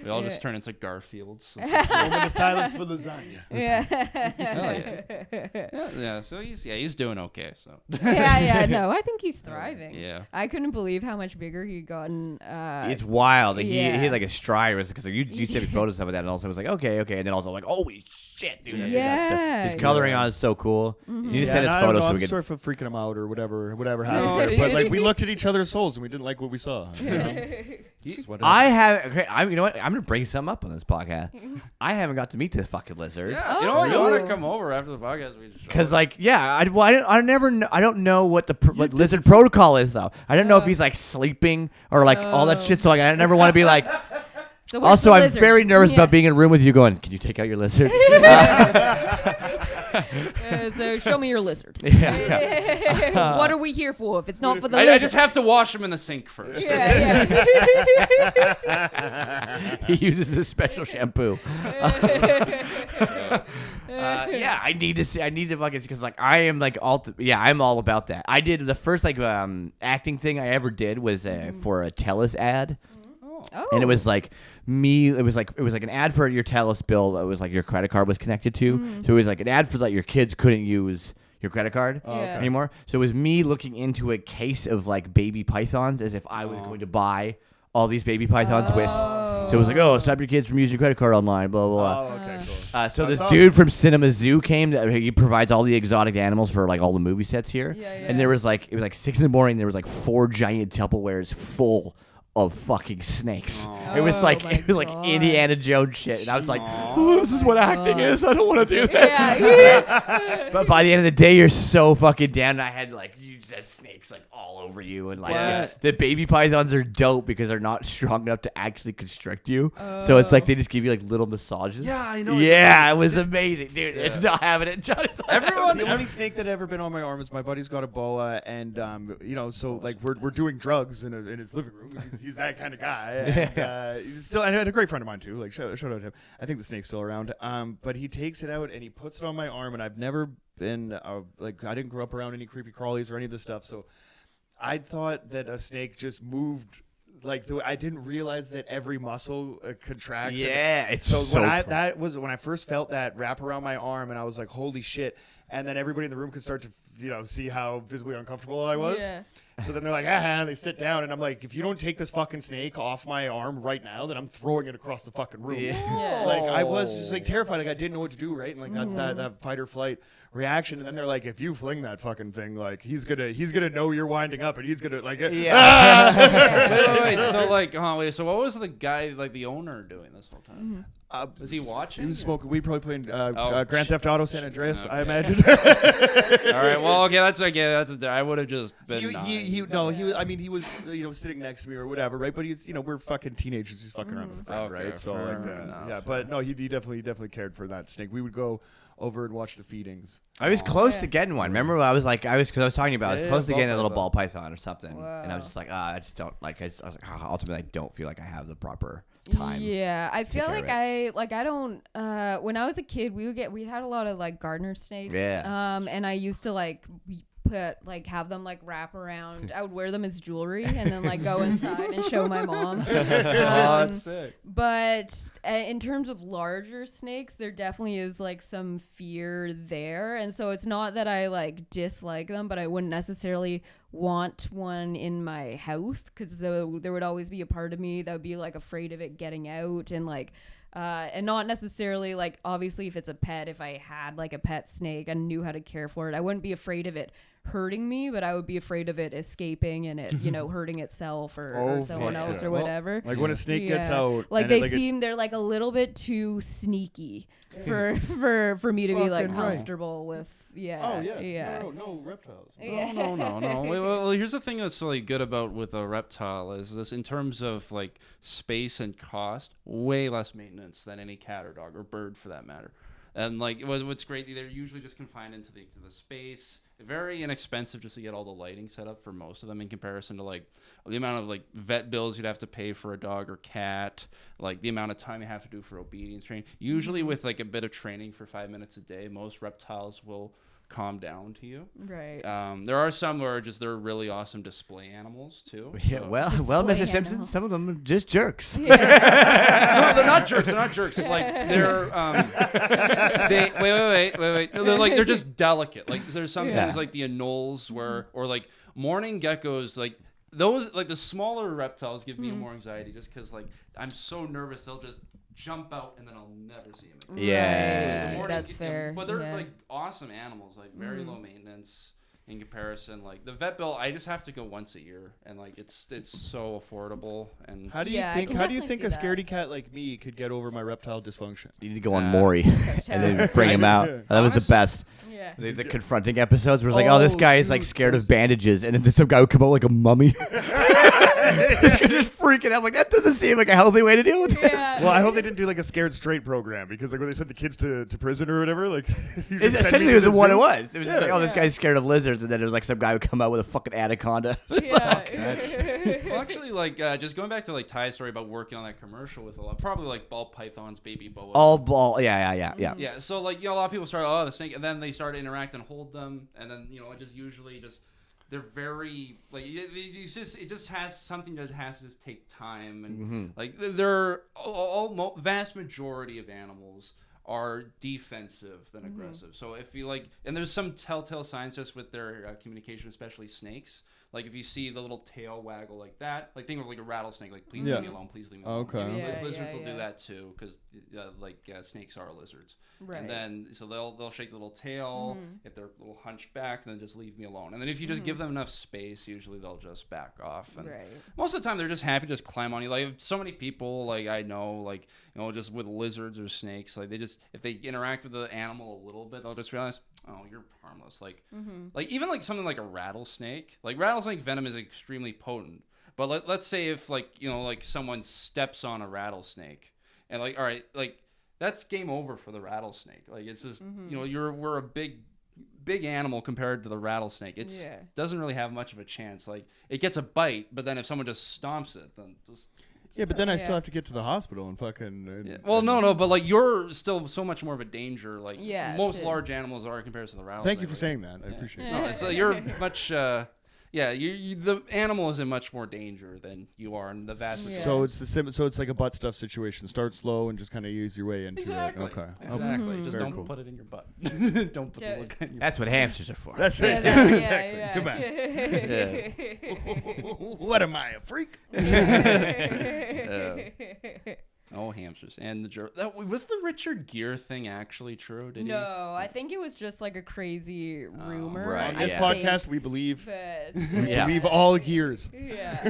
We all just turn into Garfields. Moment of silence for lasagna. Yeah. Yeah. So he's doing okay. So yeah. No, I think he's thriving. yeah. I couldn't believe how much bigger he'd gotten. It's wild. He yeah. had like a stride because you sent me photos of that, and also was like, okay, and then also like, holy shit, dude. That's Yeah. his coloring on is so cool. You need to send us I don't photos know, so I'm we can. sorry for freaking him out or whatever No, happened there. But like it's- we looked at each other's souls and we didn't like what we saw. You know? It's just what it I is. have. Okay, you know what? I'm gonna bring some up on this podcast. I haven't got to meet this fucking lizard. Yeah. You know what? You want Oh. to come over after the podcast? We just show Cause up. like I don't know what the lizard protocol is though. I don't know if he's like sleeping or like all that shit. So like I never want to be like. So what's Also, the I'm lizard? very nervous Yeah. about being in a room with you. Going, can you take out your lizard? So show me your lizard. Yeah. What are we here for if it's not for the I lizard? just have to wash them in the sink first. Yeah. He uses a special shampoo. Yeah, I need to fucking, because like I am like I'm all about that. I did the first like acting thing I ever did was for a TELUS ad. Oh. And it was like it was like an ad for your TELUS bill that was like your credit card was connected to. So it was like an ad for like your kids couldn't use your credit card anymore. So it was me looking into a case of like baby pythons as if I was going to buy all these baby pythons with. So it was like, stop your kids from using your credit card online, blah, blah, blah. Oh, okay, cool. So this dude from Cinema Zoo came. He provides all the exotic animals for like all the movie sets here. Yeah. And there was like, it was like 6 a.m. There was like 4 giant Tupperwares full of fucking snakes. It was like God. Indiana Jones shit, and I was like, this is what acting is. I don't want to do that. Yeah. But by the end of the day, you're so fucking down. And I had like you just had snakes like all over you, and like the baby pythons are dope because they're not strong enough to actually constrict you. So it's like they just give you like little massages. Yeah, I know. Yeah, it was amazing, dude. It's not having it. Johnny's not The only snake that ever been on my arm is my buddy's got a boa, and so like we're doing drugs in his living room. He's that kind of guy. And, he's still, and I had a great friend of mine too. Like shout out to him. I think the snake's still around. But he takes it out and he puts it on my arm, and I've never been like I didn't grow up around any creepy crawlies or any of this stuff, so I thought that a snake just moved. Like I didn't realize that every muscle contracts. Yeah, it's so so when fun. when I first felt that wrap around my arm, and I was like, holy shit! And then everybody in the room could start to see how visibly uncomfortable I was. Yeah. So then they're like, and they sit down, and I'm like, if you don't take this fucking snake off my arm right now, then I'm throwing it across the fucking room. Yeah. Like I was just like terrified, like I didn't know what to do, right? And like that's that fight or flight reaction. And then they're like, if you fling that fucking thing, like he's gonna know you're winding up, and he's gonna like Wait, so what was the guy, like the owner, doing this whole time? Was he watching? He was smoking weed, probably playing Oh, Grand Theft Auto San Andreas, okay. I imagine. All right, well, okay, that's I would have just been. He was sitting next to me or whatever, right? But he's we're fucking teenagers, he's fucking around with a friend, Okay, right? So fair like enough. yeah, but no, he definitely cared for that snake. We would go over and watch the feedings. I was close to getting one. Remember, I was talking about I was close to getting a little ball python or something, and I was just like, I just don't like. I was like, ultimately, I don't feel like I have the proper time. Yeah, I feel like care I don't. When I was a kid, we had a lot of like gardener snakes. Yeah. And I used to have them like wrap around. I would wear them as jewelry and then like go inside and show my mom. That's sick. But in terms of larger snakes, there definitely is like some fear there, and so it's not that I like dislike them, but I wouldn't necessarily want one in my house because there would always be a part of me that would be like afraid of it getting out, and like and not necessarily like, obviously if it's a pet, if I had like a pet snake and knew how to care for it, I wouldn't be afraid of it hurting me, but I would be afraid of it escaping and it hurting itself or someone else or whatever. Like when a snake gets out, like they're like a little bit too sneaky for me to be like comfortable with. Yeah. Oh yeah. No reptiles. No. Well, here's the thing that's really good with a reptile is this, in terms of like space and cost, way less maintenance than any cat or dog or bird for that matter. And like what's great, they're usually just confined into the space. Very inexpensive just to get all the lighting set up for most of them in comparison to like the amount of like vet bills you'd have to pay for a dog or cat, like the amount of time you have to do for obedience training. Usually with like a bit of training for 5 minutes a day, most reptiles will calm down to you. Right. There are some where they're really awesome display animals too. Yeah, well, Mr. Simpson, some of them are just jerks. Yeah. No, they're not jerks. They're not jerks. Like they're wait. No, they're just delicate. Like there's some things like the anoles or like mourning geckos, like those, like the smaller reptiles give me more anxiety just because like I'm so nervous they'll just jump out and then I'll never see them again. Yeah, that's fair. But they're like awesome animals, like very low maintenance in comparison. Like the vet bill, I just have to go once a year, and like it's so affordable. And How do you think a scaredy cat like me could get over my reptile dysfunction? You need to go on Maury and then bring him out. That was the best. Yeah. The confronting episodes where it's like, this guy is like scared of bandages, and then some guy would come out like a mummy. This guy just freaking looking at, like, that doesn't seem like a healthy way to deal with this. Yeah. Well, I hope they didn't do like a scared straight program because like when they sent the kids to prison or whatever, like you just send Essentially, me it was to the what zoo. it was. It was just like, oh, this Yeah. guy's scared of lizards, and then it was like some guy would come out with a fucking anaconda. Yeah. Well, actually, like just going back to like Ty's story about working on that commercial with a lot, probably like ball pythons, baby boas. All ball. Yeah. Yeah, so like a lot of people start, oh, the snake, and then they start to interact and hold them, and then it just usually just they're very like it just has something that has to just take time, and like they're vast majority of animals are defensive than aggressive. So if you like, and there's some telltale signs just with their communication, especially snakes. Like if you see the little tail waggle like that, like think of like a rattlesnake, like please leave me alone, please leave me alone. Okay. Yeah, Lizards will yeah. do that too, because snakes are lizards. Right. And then so they'll shake the little tail if they're a little hunchbacked, and then just leave me alone. And then if you just give them enough space, usually they'll just back off. And Right. most of the time they're just happy to just climb on you. Like so many people, like I know, like just with lizards or snakes, like they just if they interact with the animal a little bit, they'll just realize, oh, you're harmless. Like like even like something like a rattlesnake. Like rattlesnake venom is extremely potent. But let's say if like like someone steps on a rattlesnake and like all right, like that's game over for the rattlesnake. Like it's just we're a big animal compared to the rattlesnake. It's doesn't really have much of a chance. Like it gets a bite, but then if someone just stomps it, then just Yeah, but then I still have to get to the hospital and fucking. yeah. Well, no, but like you're still so much more of a danger. Like most too. large animals are compared to the rattlesnake. Thank you for saying that. I appreciate it. No, it's you're much. You the animal is in much more danger than you are in the vast. Yeah. So it's so it's like a butt stuff situation. Start slow and just kind of ease your way into Exactly. it. Okay. Exactly. Just Very don't cool. put it in your butt. Don't put the Don't- look in your. That's what hamsters are for. That's Yeah, it. yeah, Come on. What am I, a freak? Oh, hamsters and that was the Richard Gere thing actually true? Did he? No, I think it was just like a crazy rumor. right. On this Yeah. podcast, we believe. But, We Yeah. believe all gears. yeah.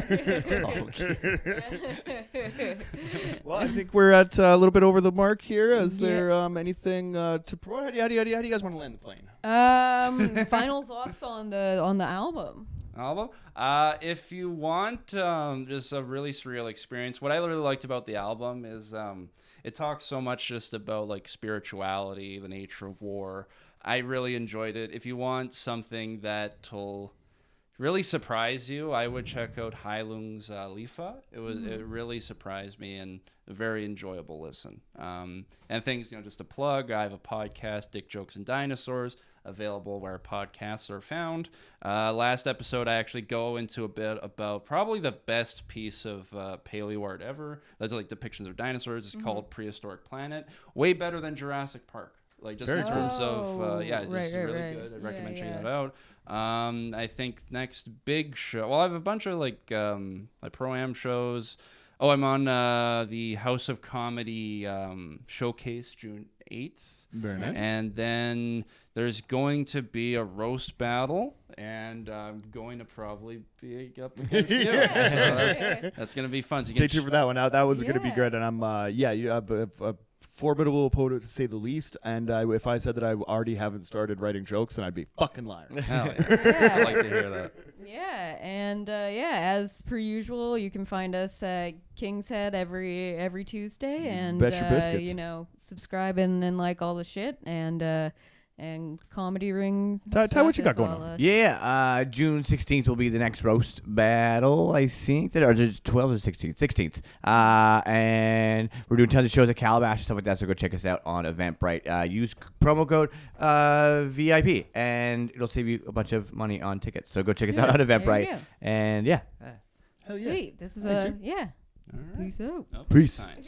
Well, I think we're at a little bit over the mark here. Is Yeah. there anything to promote? How do you guys want to land the plane? Final thoughts on the album. Album. If you want just a really surreal experience, what I really liked about the album is it talks so much just about like spirituality, the nature of war. I really enjoyed it. If you want something that'll really surprise you, I would check out Heilung's Lifa. It really surprised me and a very enjoyable listen. And things, just to plug, I have a podcast, Dick Jokes and Dinosaurs, available where podcasts are found. Last episode, I actually go into a bit about probably the best piece of paleo art ever. That's like depictions of dinosaurs. It's called Prehistoric Planet. Way better than Jurassic Park. Like just in terms of, it's just really good. I recommend checking that out. I think next big show. Well, I have a bunch of like pro-am shows. Oh, I'm on the House of Comedy showcase June 8th. Very nice. And then there's going to be a roast battle, and I'm going to probably be up against you. So that's going to be fun. So Stay tuned for that one. That one's going to be Yeah. good. And I'm, you have a formidable opponent to say the least. And if I said that I already haven't started writing jokes, then I'd be fucking lying. Hell yeah. I'd like to hear that. Yeah, and as per usual, you can find us at King's Head every Tuesday, and Bet your biscuits. subscribe and like all the shit, and comedy rings. Ty, stuff what you got is going all, on? Yeah, June 16th will be the next roast battle, I think. Or is it 12th or 16th? 16th. And we're doing tons of shows at Calabash and stuff like that, so go check us out on Eventbrite. Use promo code VIP, and it'll save you a bunch of money on tickets. So go check us out on There you Eventbrite. go. And yeah. Hell yeah. Sweet. This is Thanks, a Jim. yeah. All right. Peace out. Oh, Peace. signs.